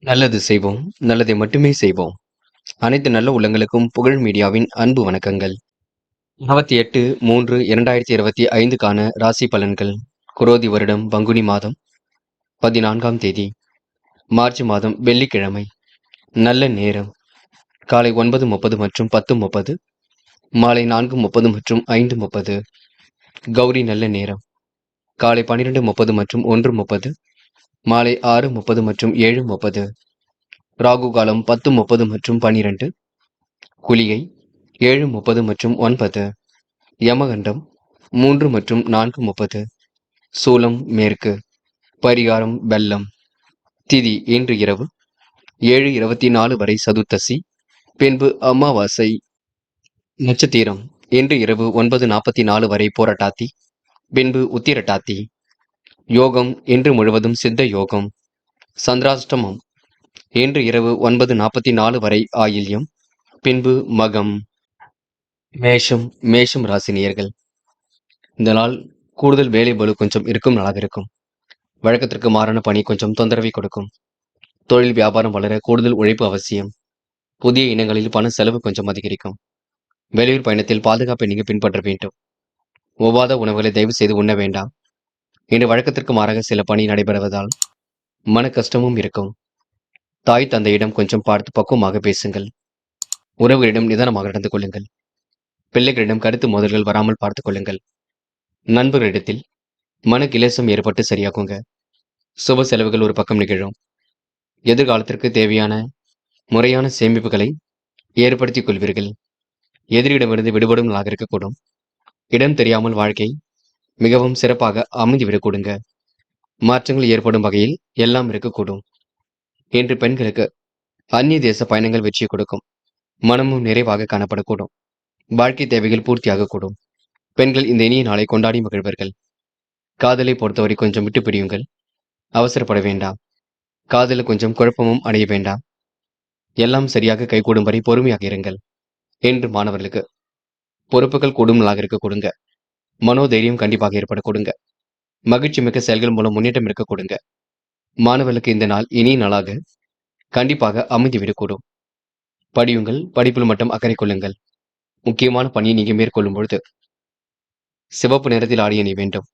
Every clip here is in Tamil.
நல்லது செய்வோம், நல்லதை மட்டுமே செய்வோம். அனைத்து நல்ல உள்ளங்களுக்கும் புகழ் மீடியாவின் அன்பு வணக்கங்கள். 28/3/2025க்கான ராசி பலன்கள். குரோதி வருடம் பங்குனி மாதம் 14ஆம் தேதி, மார்ச் மாதம் வெள்ளிக்கிழமை. நல்ல நேரம் காலை 9:30 மற்றும் 10:30, மாலை 4:30 மற்றும் 5:30. கௌரி நல்ல நேரம் காலை 12:30 மற்றும் 1:30, மாலை 6:30 மற்றும் 7:30. ராகு காலம் 10:30 மற்றும் 12, குளிகை 7:30 மற்றும் 9, யமகண்டம் 3 மற்றும் 4:30. சூலம் மேற்கு. பரிகாரம் வெள்ளம். திதி இன்று இரவு 7:24 வரை சதுர்த்தசி, பின்பு அமாவாசை. நட்சத்திரம் இன்று இரவு 9:44 வரை போரட்டாத்தி, பின்பு உத்திரட்டாத்தி. யோகம் இன்று முழுவதும் சித்த யோகம். சந்திராஷ்டமம் இன்று இரவு 9:44 வரை ஆயில்யம், பின்பு மகம். மேஷம் ராசினியர்கள். இந்த நாள் கூடுதல் வேலை பளு கொஞ்சம் இருக்கும் நாளாக இருக்கும். வழக்கத்திற்கு மாறான பணி கொஞ்சம் தொந்தரவை கொடுக்கும். தொழில் வியாபாரம் வளர கூடுதல் உழைப்பு அவசியம். புதிய இனங்களில் பண செலவு கொஞ்சம் அதிகரிக்கும். வெளியூர் பயணத்தில் பாதுகாப்பை நீங்க பின்பற்ற வேண்டும். ஒவ்வாத உணவுகளை தயவு செய்து உண்ண வேண்டாம். இன்று வழக்கத்திற்கு மாறாக சில பணி நடைபெறுவதால் மன கஷ்டமும் இருக்கும். தாய் தந்தையிடம் கொஞ்சம் பார்த்து பக்குவமாக பேசுங்கள். உறவுகளிடம் நிதானமாக நடந்து கொள்ளுங்கள். பிள்ளைகளிடம் கருத்து மோதல்கள் வராமல் பார்த்துக் கொள்ளுங்கள். நண்பர்களிடத்தில் மன கிளேசம் ஏற்பட்டு சரியாகுங்க. சுப செலவுகள் ஒரு பக்கம் நிகழும். எதிர்காலத்திற்கு தேவையான முறையான சேமிப்புகளை ஏற்படுத்திக் கொள்வீர்கள். எதிரிடமிருந்து விடுபடும் நாளாக இருக்கக்கூடும். இடம் தெரியாமல் வாழ்க்கை மிகவும் சிறப்பாக அமைந்துவிடக் கொடுங்க. மாற்றங்கள் ஏற்படும் வகையில் எல்லாம் இருக்கக்கூடும். இன்று பெண்களுக்கு அந்நிய தேச பயணங்கள் வெற்றியை கொடுக்கும். மனமும் நிறைவாக காணப்படக்கூடும். வாழ்க்கை தேவைகள் பூர்த்தியாகக்கூடும். பெண்கள் இந்த இனிய நாளை கொண்டாடி மகிழ்வர்கள். காதலை பொறுத்தவரை கொஞ்சம் விட்டு பிடியுங்கள். அவசரப்பட வேண்டாம். காதலில் கொஞ்சம் குழப்பமும் அடைய வேண்டாம். எல்லாம் சரியாக கைகூடும் வரை பொறுமையாக இருங்கள். என்று மாணவர்களுக்கு பொறுப்புகள் கூடும் நாளாக இருக்க கொடுங்க. மனோதைரியம் கண்டிப்பாக ஏற்பட கொடுங்க. மகிழ்ச்சி மிக்க செயல்கள் மூலம் முன்னேற்றம் இருக்க கொடுங்க. மாணவர்களுக்கு இந்த நாள் இனிய நாளாக கண்டிப்பாக அமைந்துவிடக்கூடும். படியுங்கள். படிப்பில் மட்டும் அக்கறை கொள்ளுங்கள். முக்கியமான பணியை நீங்க மேற்கொள்ளும் பொழுது சிவப்பு நிறத்தில் ஆடை அணிய வேண்டும்.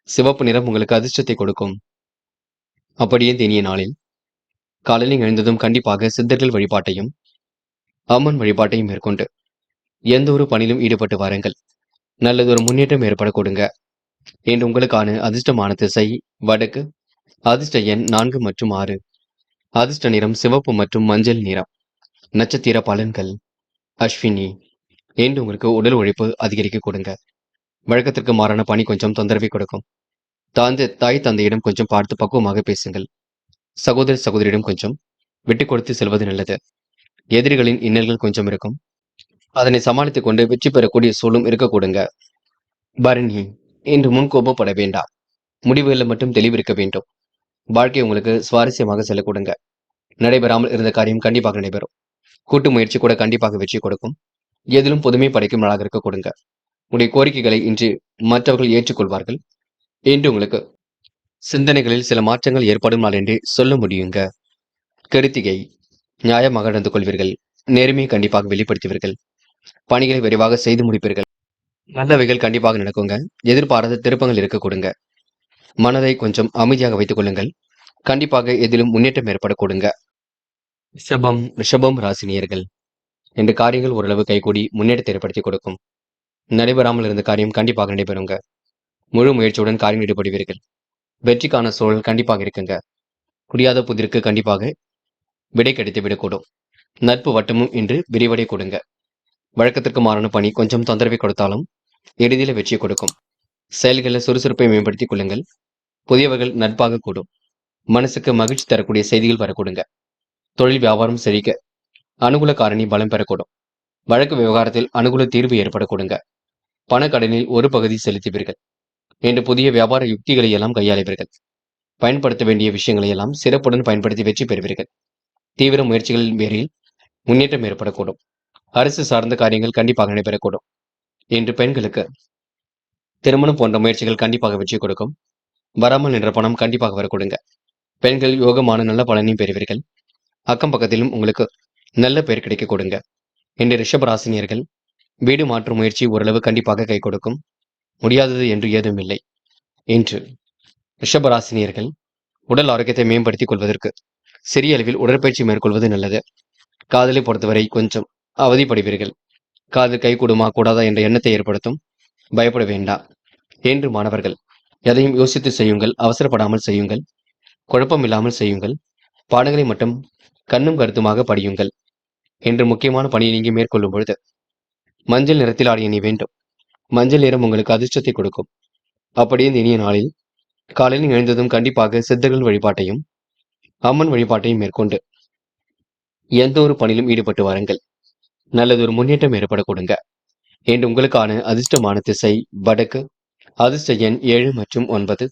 சிவப்பு நிறம் உங்களுக்கு அதிர்ஷ்டத்தை கொடுக்கும். அப்படியே இந்த இனிய நாளில் காலையில் எழுந்ததும் கண்டிப்பாக சித்தர்கள் வழிபாட்டையும் அம்மன் வழிபாட்டையும் மேற்கொண்டு எந்த ஒரு பணியிலும் ஈடுபட்டு வாருங்கள். நல்லதொரு முன்னேற்றம் ஏற்பட கொடுங்க. இன்று உங்களுக்கான அதிர்ஷ்டமான திசை வடக்கு. அதிர்ஷ்ட எண் 4 மற்றும் 6. அதிர்ஷ்ட நிறம் சிவப்பு மற்றும் மஞ்சள் நிறம். நட்சத்திர பலன்கள். அஸ்வினி. இன்று உங்களுக்கு உடல் உழைப்பு அதிகரிக்க கொடுங்க. வழக்கத்திற்கு மாறான பணி கொஞ்சம் தொந்தரவை கொடுக்கும். தாய் தந்தையிடம் கொஞ்சம் பார்த்து பக்குவமாக பேசுங்கள். சகோதர சகோதரியிடம் கொஞ்சம் விட்டு கொடுத்து செல்வது நல்லது. எதிரிகளின் இன்னல்கள் கொஞ்சம் இருக்கும். அதனை சமாளித்துக் கொண்டு வெற்றி பெறக்கூடிய சூழலும் இருக்க கொடுங்க. பரணி. இன்று முன்கோபப்பட வேண்டாம். முடிவுகளில் மட்டும் தெளிவிருக்க வேண்டும். வாழ்க்கை உங்களுக்கு சுவாரஸ்யமாக செல்ல கொடுங்க. நடைபெறாமல் இருந்த காரியம் கண்டிப்பாக நடைபெறும். கூட்டு முயற்சி கூட கண்டிப்பாக வெற்றி கொடுக்கும். எதிலும் புதுமை படைக்கும் நாளாக இருக்க கொடுங்க. உடைய கோரிக்கைகளை இன்று மற்றவர்கள் ஏற்றுக்கொள்வார்கள். இன்று உங்களுக்கு சிந்தனைகளில் சில மாற்றங்கள் ஏற்படும் நாள் என்று சொல்ல முடியுங்க. கிருத்திகை. நியாயமாக நடந்து கொள்வீர்கள். நேர்மையை கண்டிப்பாக வெளிப்படுத்துவீர்கள். பணிகளை விரைவாக செய்து முடிப்பீர்கள். நல்லவைகள் கண்டிப்பாக நடக்குங்க. எதிர்பாராத திருப்பங்கள் இருக்க கொடுங்க. மனதை கொஞ்சம் அமைதியாக வைத்துக் கொள்ளுங்கள். கண்டிப்பாக எதிலும் முன்னேற்றம் ஏற்பட கொடுங்க. ரிஷபம் ராசினியர்கள். இந்த காரியங்கள் ஓரளவு கைகூடி முன்னேற்றத்தை ஏற்படுத்தி கொடுக்கும். நடைபெறாமல் இருந்த காரியம் கண்டிப்பாக நடைபெறுங்க. முழு முயற்சியுடன் காரியம் ஈடுபடுவீர்கள். வெற்றிக்கான சூழல் கண்டிப்பாக இருக்குங்க. புரியாத புதிருக்கு கண்டிப்பாக விடை கிடைத்து விடக்கூடும். நட்பு வட்டமும் இன்று விரிவடை கொடுங்க. வழக்கத்திற்கு மாறான பணி கொஞ்சம் தொந்தரவை கொடுத்தாலும் எளிதில் வெற்றியை கொடுக்கும். செயல்களில் சுறுசுறுப்பை மேம்படுத்திக் கொள்ளுங்கள். புதியவர்கள் நட்பாக கூடும். மனசுக்கு மகிழ்ச்சி தரக்கூடிய செய்திகள் வரக்கூடுங்க. தொழில் வியாபாரம் செழிக்க அனுகூல காரணி பலம் பெறக்கூடும். வழக்கு விவகாரத்தில் அனுகூல தீர்வு ஏற்படக்கூடுங்க. பணக்கடனில் ஒரு பகுதி செலுத்துவீர்கள். என்று புதிய வியாபார யுக்திகளை எல்லாம் கையாளுவீர்கள். பயன்படுத்த வேண்டிய விஷயங்களை எல்லாம் சிறப்புடன் பயன்படுத்தி வெற்றி பெறுவீர்கள். தீவிர முயற்சிகளின் பேரில் முன்னேற்றம் ஏற்படக்கூடும். அரசு சார்ந்த காரியங்கள் கண்டிப்பாக நடைபெறக்கூடும். இன்று பெண்களுக்கு திருமணம் போன்ற முயற்சிகள் கண்டிப்பாக வெற்றி கொடுக்கும். வராமல் நின்ற பணம் கண்டிப்பாக வரக்கூடுங்க. பெண்கள் யோகமான நல்ல பலனையும் பெறுவீர்கள். அக்கம் பக்கத்திலும் உங்களுக்கு நல்ல பெயர் கிடைக்க கொடுங்க. இன்று ரிஷபராசினியர்கள் வீடு மாற்றும் முயற்சி ஓரளவு கண்டிப்பாக கை கொடுக்கும். முடியாதது என்று ஏதும் இல்லை. இன்று ரிஷபராசினியர்கள் உடல் ஆரோக்கியத்தை மேம்படுத்திக் கொள்வதற்கு சிறிய அளவில் உடற்பயிற்சி மேற்கொள்வது நல்லது. காதலை பொறுத்தவரை கொஞ்சம் அவதிப்படுவீர்கள். காதல் கைகூடுமா கூடாதா என்ற எண்ணத்தை ஏற்படுத்தும். பயப்பட வேண்டாம். என்று மாணவர்கள் எதையும் யோசித்து செய்யுங்கள். அவசரப்படாமல் செய்யுங்கள். குழப்பம் இல்லாமல் செய்யுங்கள். பாடங்களை மட்டும் கண்ணும் கருத்துமாக படியுங்கள். என்று முக்கியமான பணியை நீங்க மேற்கொள்ளும் பொழுது மஞ்சள் நிறத்தில் ஆடிய நீ வேண்டும். மஞ்சள் நிறம் உங்களுக்கு அதிர்ஷ்டத்தை கொடுக்கும். அப்படியே இந்த இனிய நாளில் காலையில் எழுந்ததும் கண்டிப்பாக சித்தர்கள் வழிபாட்டையும் அம்மன் வழிபாட்டையும் மேற்கொண்டு எந்த ஒரு பணியிலும் ஈடுபட்டு வாருங்கள். நல்லதொரு முன்னேற்றம் ஏற்பட கொடுங்க. என்று உங்களுக்கான அதிர்ஷ்டமான திசை வடக்கு. அதிர்ஷ்ட எண் 7 மற்றும் 9.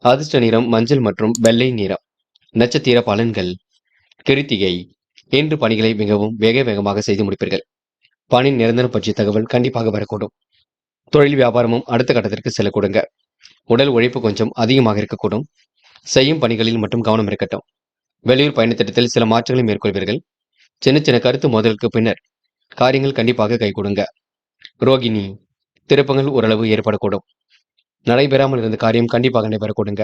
அதிர்ஷ்ட நிறம் மஞ்சள் மற்றும் வெள்ளை நிறம். நட்சத்திர பலன்கள். கிருத்திகை. இன்று பணிகளை மிகவும் வேகமாக செய்து முடிப்பீர்கள். பணி நிரந்தரம் பற்றிய தகவல் கண்டிப்பாக வரக்கூடும். தொழில் வியாபாரமும் அடுத்த கட்டத்திற்கு செல்ல கொடுங்க. உடல் உழைப்பு கொஞ்சம் அதிகமாக இருக்கக்கூடும். செய்யும் பணிகளில் மட்டும் கவனம் இருக்கட்டும். வெளியூர் பயண திட்டத்தில் சில மாற்றங்களை மேற்கொள்வீர்கள். சின்ன சின்ன கருத்து மோதலுக்கு பின்னர் காரியங்கள் கண்டிப்பாக கை கொடுங்க. ரோகிணி. திருப்பங்கள் ஓரளவு ஏற்படக்கூடும். நடைபெறாமல் இருந்த காரியம் கண்டிப்பாக நடைபெற கொடுங்க.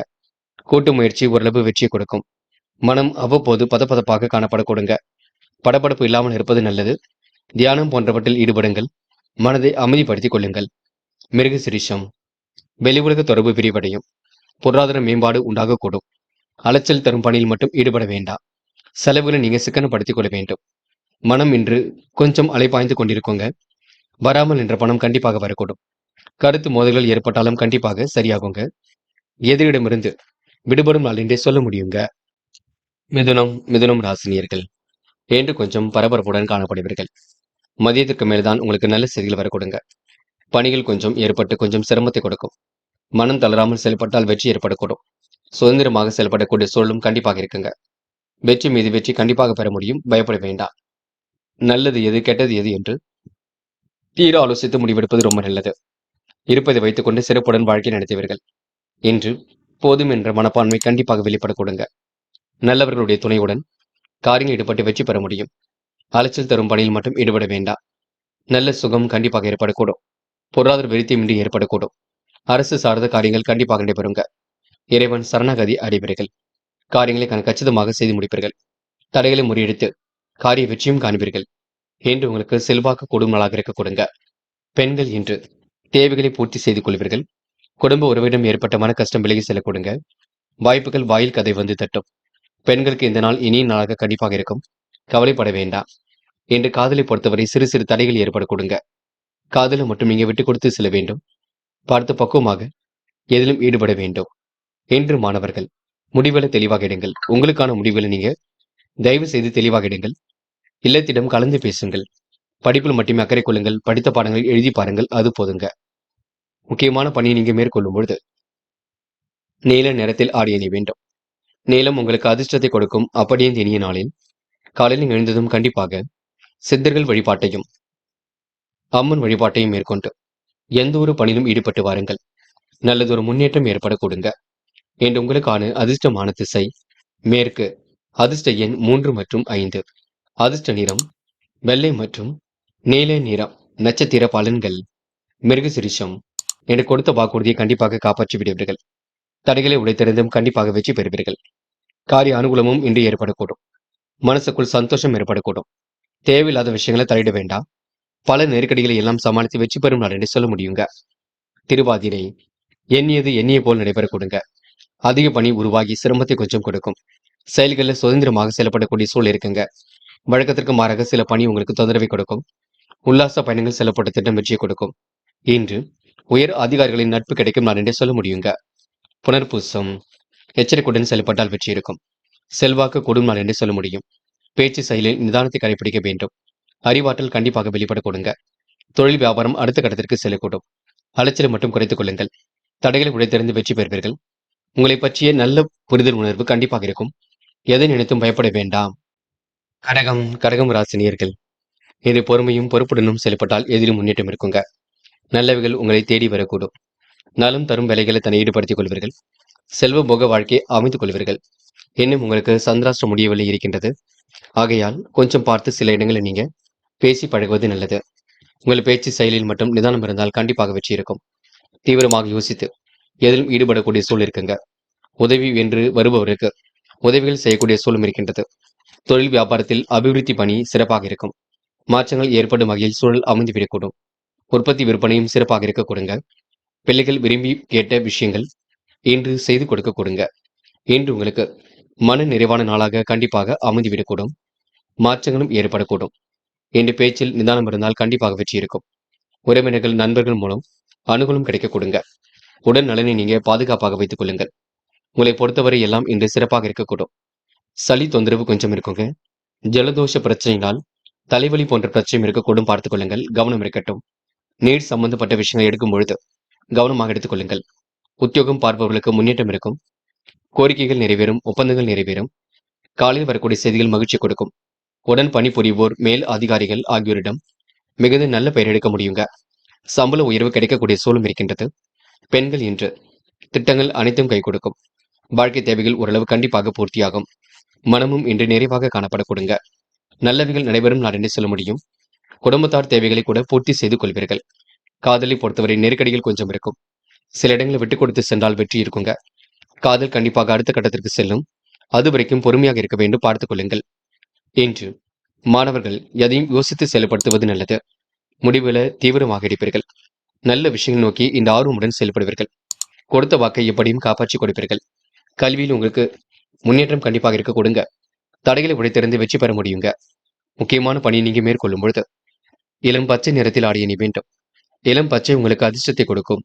கூட்டு முயற்சி ஓரளவு வெற்றியை கொடுக்கும். மனம் அவ்வப்போது பதப்பதப்பாக காணப்பட கொடுங்க. படபடப்பு இல்லாமல் இருப்பது நல்லது. தியானம் போன்றவற்றில் ஈடுபடுங்கள். மனதை அமைதிப்படுத்திக் கொள்ளுங்கள். மிருக சிரிஷம். வெளி உலக தொடர்பு விரிவடையும். பொருளாதார மேம்பாடு உண்டாகக்கூடும். அலைச்சல் தரும் பணியில் மட்டும் ஈடுபட வேண்டாம். செலவுகளை நீங்க சிக்கனப்படுத்திக் கொள்ள வேண்டும். மனம் இன்று கொஞ்சம் அலைபாய்ந்து கொண்டிருக்குங்க. வராமல் என்ற பணம் கண்டிப்பாக வரக்கூடும். கருத்து மோதல்கள் ஏற்பட்டாலும் கண்டிப்பாக சரியாகுங்க. எதிரிடமிருந்து விடுபடும் நாள் என்றே சொல்ல முடியுங்க. மிதுனம் ராசினியர்கள் என்று கொஞ்சம் பரபரப்புடன் காணப்படுவீர்கள். மதியத்திற்கு மேல்தான் உங்களுக்கு நல்ல செய்திகள் வர கொடுங்க. பணிகள் கொஞ்சம் ஏற்பட்டு கொஞ்சம் சிரமத்தை கொடுக்கும். மனம் தளராமல் செயல்பட்டால் வெற்றி ஏற்படக்கூடும். சுதந்திரமாக செயல்படக்கூடிய சூழலும் கண்டிப்பாக இருக்குங்க. வெற்றி மீது வெற்றி கண்டிப்பாக பெற முடியும். பயப்பட வேண்டாம். நல்லது எது கெட்டது எது என்று தீர ஆலோசித்து முடிவெடுப்பது ரொம்ப நல்லது. இருப்பதை வைத்துக் கொண்டு சிறப்புடன் வாழ்க்கை நடத்துவீர்கள். இன்று போதும் என்ற மனப்பான்மை கண்டிப்பாக வெளிப்பட கொடுங்க. நல்லவர்களுடைய துணையுடன் காரியங்கள் ஈடுபட்டு வெற்றி பெற முடியும். அலைச்சல் தரும் பணியில் மட்டும் ஈடுபட வேண்டாம். நல்ல சுகம் கண்டிப்பாக ஏற்படக்கூடும். பொருளாதார விருத்தியின்றி ஏற்படக்கூடும். அரசு சார்ந்த காரியங்கள் கண்டிப்பாக நடைபெறுங்க. இறைவன் சரணாகதி அடைவீர்கள். காரியங்களை கச்சிதமாக செய்து முடிப்பீர்கள். தடைகளை முறியடித்து காரிய வெற்றியும் காண்பீர்கள். என்று உங்களுக்கு செல்வாக்கு கூடும் நாளாக இருக்க கொடுங்க. பெண்கள் இன்று தேவைகளை பூர்த்தி செய்து கொள்வீர்கள். குடும்ப உறவிடம் ஏற்பட்ட மன கஷ்டம் விலகி செல்ல கொடுங்க. வாய்ப்புகள் வாயில் கதை வந்து தட்டும். பெண்களுக்கு இந்த நாள் இனிய நாளாக கண்டிப்பாக இருக்கும். கவலைப்பட வேண்டாம். என்று காதலை பொறுத்தவரை சிறு சிறு தடைகள் ஏற்பட கொடுங்க. காதலை மட்டும் நீங்க விட்டு கொடுத்து செல்ல வேண்டும். பார்த்து பக்குவமாக எதிலும் ஈடுபட வேண்டும். என்று மாணவர்கள் முடிவுகளை தெளிவாக எடுங்கள். உங்களுக்கான முடிவுகளை நீங்க தயவு செய்து தெளிவாக எடுங்கள். இல்லத்திடம் கலந்து பேசுங்கள். படிப்பில் மட்டுமே அக்கறை கொள்ளுங்கள். படித்த பாடங்களை எழுதி பாருங்கள். அது போதுங்க. முக்கியமான பணியை நீங்க மேற்கொள்ளும் பொழுது நீல நிறத்தில் ஆடிய நீ வேண்டும். நீலம் உங்களுக்கு அதிர்ஷ்டத்தை கொடுக்கும். அப்படியே இந்த இனிய நாளில் காலையில் எழுந்ததும் கண்டிப்பாக சித்தர்கள் வழிபாட்டையும் அம்மன் வழிபாட்டையும் மேற்கொண்டு எந்த ஒரு பணியிலும் ஈடுபட்டு வாருங்கள். நல்லதொரு முன்னேற்றம் ஏற்பட கொடுங்க. என்று உங்களுக்கான அதிர்ஷ்டமான திசை மேற்கு. அதிர்ஷ்ட எண் 3 மற்றும் 5. அதிர்ஷ்ட நிறம் வெள்ளை மற்றும் நீல நிறம். நட்சத்திர பலன்கள். மிருகசிரிஷம். என்று கொடுத்த வாக்குறுதியை கண்டிப்பாக காப்பாற்றி விடுவீர்கள். தடைகளை உடைத்தெறிந்தும் கண்டிப்பாக வெற்றி பெறுவீர்கள். காரிய அனுகூலமும் இன்று ஏற்படக்கூடும். மனசுக்குள் சந்தோஷம் ஏற்படக்கூடும். தேவையில்லாத விஷயங்களை தலையிட வேண்டாம். பல நெருக்கடிகளை எல்லாம் சமாளித்து வெற்றி பெறும் நாள் என்று சொல்ல முடியுங்க. திருவாதிரை. எண்ணியது எண்ணிய போல் நடைபெற கொடுங்க. அதிக பணி உருவாகி சிரமத்தை கொஞ்சம் கொடுக்கும். செயல்களில் சுதந்திரமாக செயல்படக்கூடிய சூழல் இருக்குங்க. வழக்கத்திற்கு மாறாக சில பணி உங்களுக்கு தொந்தரவை கொடுக்கும். உல்லாச பயணங்கள் செல்லப்பட்ட திட்டம் வெற்றியை கொடுக்கும். இன்று உயர் அதிகாரிகளின் நட்பு கிடைக்கும் நான் என்றே சொல்ல முடியுங்க. புனர்பூசம். எச்சரிக்கையுடன் செயல்பட்டால் வெற்றி இருக்கும். செல்வாக்கு கூடும் நாள் என்றே சொல்ல முடியும். பேச்சு செயலில் நிதானத்தை கடைபிடிக்க வேண்டும். அறிவாற்றல் கண்டிப்பாக வெளிப்பட கொடுங்க. தொழில் வியாபாரம் அடுத்த கட்டத்திற்கு செல்லக்கூடும். அலைச்சலை மட்டும் குறைத்துக் கொள்ளுங்கள். தடைகளை உடைத்தெறிந்து வெற்றி பெறுவீர்கள். உங்களை பற்றிய நல்ல புரிதல் உணர்வு கண்டிப்பாக இருக்கும். எதை நினைத்தும் பயப்பட வேண்டாம். கடகம் ராசினியர்கள் இது பொறுமையும் பொறுப்புடனும் செயல்பட்டால் எதிலும் முன்னேற்றம் இருக்குங்க. நல்லவைகள் உங்களை தேடி வரக்கூடும். நலம் தரும் வேலைகளை தன்னை ஈடுபடுத்திக் கொள்வீர்கள். செல்வ போக வாழ்க்கையை அமைத்துக் கொள்வீர்கள். இன்னும் உங்களுக்கு சந்திராஷ்டிரம் முடியவில்லை இருக்கின்றது. ஆகையால் கொஞ்சம் பார்த்து சில இடங்களில் நீங்க பேசி பழகுவது நல்லது. உங்கள் பேச்சு செயலில் மட்டும் நிதானம் இருந்தால் கண்டிப்பாக வெற்றி இருக்கும். தீவிரமாக யோசித்து எதிலும் ஈடுபடக்கூடிய சூழல் இருக்குங்க. உதவி என்று வருபவருக்கு உதவிகள் செய்யக்கூடிய சூழலும் இருக்கின்றது. தொழில் வியாபாரத்தில் அபிவிருத்தி பணி சிறப்பாக இருக்கும். மாற்றங்கள் ஏற்படும் வகையில் சூழல் அமைந்துவிடக்கூடும். உற்பத்தி விற்பனையும் சிறப்பாக இருக்க கொடுங்க. பிள்ளைகள் விரும்பி கேட்ட விஷயங்கள் இன்று செய்து கொடுக்க கொடுங்க. இன்று உங்களுக்கு மன நிறைவான நாளாக கண்டிப்பாக அமைந்துவிடக்கூடும். மாற்றங்களும் ஏற்படக்கூடும். இன்று பேச்சில் நிதானம் இருந்தால் கண்டிப்பாக வெற்றி இருக்கும். உறவினர்கள் நண்பர்கள் மூலம் அனுகூலம் கிடைக்க கொடுங்க. உடல் நலனை நீங்க பாதுகாப்பாக வைத்துக் கொள்ளுங்கள். உங்களை பொறுத்தவரை எல்லாம் இன்று சிறப்பாக இருக்கக்கூடும். சளி தொந்தரவு கொஞ்சம் இருக்குங்க. ஜலதோஷ பிரச்சனையினால் தலைவலி போன்ற பிரச்சனையும் இருக்கக்கூடும், பார்த்துக் கொள்ளுங்கள். கவனம் இருக்கட்டும். நீர் சம்பந்தப்பட்ட விஷயங்களை எடுக்கும் பொழுது கவனமாக எடுத்துக் கொள்ளுங்கள். உத்தியோகம் பார்ப்பவர்களுக்கு முன்னேற்றம் இருக்கும். கோரிக்கைகள் நிறைவேறும், ஒப்பந்தங்கள் நிறைவேறும். காலையில் வரக்கூடிய செய்திகள் மகிழ்ச்சி கொடுக்கும். உடன் பணிபுரிவோர், மேல் அதிகாரிகள் ஆகியோரிடம் மிகுந்த நல்ல பெயர் எடுக்க முடியுங்க. சம்பள உயர்வு கிடைக்கக்கூடிய சூழலும் இருக்கின்றது. பெண்கள் இன்று திட்டங்கள் அனைத்தும் கை கொடுக்கும். வாழ்க்கை தேவைகள் ஓரளவு கண்டிப்பாக பூர்த்தியாகும். மனமும் இன்று நிறைவாக காணப்பட கொடுங்க. நல்லவைகள் நடைபெறும் நாள் என்று சொல்ல முடியும். குடும்பத்தார் தேவைகளை கூட பூர்த்தி செய்து கொள்வீர்கள். காதலை பொறுத்தவரை நெருக்கடிகள் கொஞ்சம் இருக்கும். சில இடங்களை விட்டுக் கொடுத்து சென்றால் வெற்றி இருக்குங்க. காதல் கண்டிப்பாக அடுத்த கட்டத்திற்கு செல்லும். அது வரைக்கும் பொறுமையாக இருக்க வேண்டும், பார்த்துக் கொள்ளுங்கள். இன்று மாணவர்கள் எதையும் யோசித்து செயல்படுத்துவது நல்லது. முடிவுல தீவிரமாக எடுப்பீர்கள். நல்ல விஷயங்கள் நோக்கி இந்த ஆர்வமுடன் செயல்படுவீர்கள். கொடுத்த வாக்கை எப்படியும் காப்பாற்றி கொடுப்பீர்கள். கல்வியில் உங்களுக்கு முன்னேற்றம் கண்டிப்பாக இருக்க கொடுங்க. தடைகளை உடைத்திருந்து வெற்றி பெற முடியுங்க. முக்கியமான பணியை நீங்க மேற்கொள்ளும் பொழுது இளம் பச்சை நிறத்தில் ஆடிய நீ வேண்டும். இளம் பச்சை உங்களுக்கு அதிர்ஷ்டத்தை கொடுக்கும்.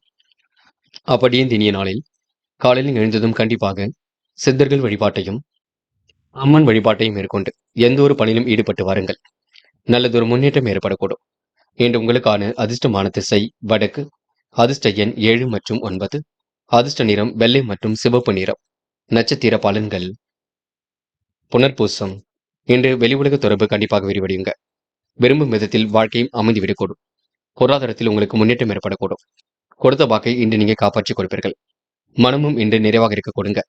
அப்படியே இந்த இனிய நாளில் காலையில் எழுந்ததும் கண்டிப்பாக சித்தர்கள் வழிபாட்டையும் அம்மன் வழிபாட்டையும் மேற்கொண்டு எந்த ஒரு பணியிலும் ஈடுபட்டு வாருங்கள். நல்லதொரு முன்னேற்றம் ஏற்படக்கூடும். இன்று உங்களுக்கான அதிர்ஷ்டமான திசை வடக்கு. அதிர்ஷ்ட எண் 7 மற்றும் 9. அதிர்ஷ்ட நிறம் வெள்ளை மற்றும் சிவப்பு நிறம். நட்சத்திர பலன்கள். புனர்பூசம். இன்று வெளி உலக தொடர்பு கண்டிப்பாக விரிவடையுங்க. விரும்பும் விதத்தில் வாழ்க்கையும் அமைந்துவிடக்கூடும். பொருளாதாரத்தில் உங்களுக்கு முன்னேற்றம் ஏற்படக்கூடும். கொடுத்த வாக்கை இன்று நீங்க காப்பாற்றிக் கொடுப்பீர்கள். மனமும் இன்று நிறைவாக இருக்க கொடுங்க.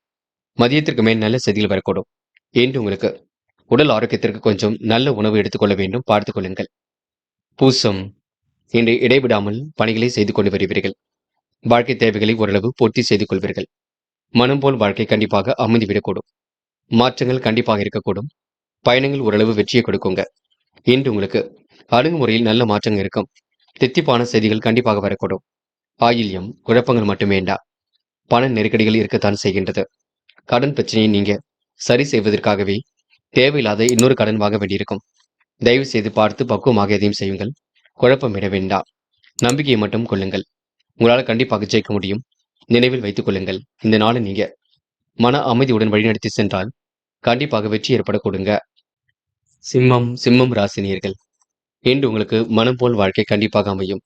மதியத்திற்கு மேல் நல்ல செய்திகள் வரக்கூடும். இன்று உங்களுக்கு உடல் ஆரோக்கியத்திற்கு கொஞ்சம் நல்ல உணவு எடுத்துக்கொள்ள வேண்டும், பார்த்துக் கொள்ளுங்கள். பூசம். இன்று இடைவிடாமல் பணிகளை செய்து கொண்டு வருவீர்கள். வாழ்க்கை தேவைகளை ஓரளவு பூர்த்தி செய்து கொள்வீர்கள். மனம் போல் வாழ்க்கை கண்டிப்பாக அமைந்துவிடக்கூடும். மாற்றங்கள் கண்டிப்பாக இருக்கக்கூடும். பயணங்கள் ஓரளவு வெற்றியை கொடுக்குங்க. இன்று உங்களுக்கு அணுகுமுறையில் நல்ல மாற்றங்கள் இருக்கும். தித்திப்பான செய்திகள் கண்டிப்பாக வரக்கூடும். ஆயில்யம் குழப்பங்கள் மட்டும் வேண்டாம். பண நெருக்கடிகள் இருக்கத்தான் செய்கின்றது. கடன் பிரச்சனையை நீங்க சரி செய்வதற்காகவே தேவையில்லாத இன்னொரு கடன் வாங்க வேண்டியிருக்கும். தயவு செய்து பார்த்து பக்குவமாக எதையும் செய்யுங்கள். குழப்பம் விட வேண்டாம். நம்பிக்கையை மட்டும் கொள்ளுங்கள். உங்களால் கண்டிப்பாக ஜெயிக்க முடியும். நினைவில் வைத்துக் கொள்ளுங்கள். இந்த நாளை நீங்க மன அமைதியுடன் வழிநடத்தி சென்றால் கண்டிப்பாக வெற்றி ஏற்பட கொடுங்க. சிம்மம் ராசினியர்கள். இன்று உங்களுக்கு மனம் போல் வாழ்க்கை கண்டிப்பாக அமையும்.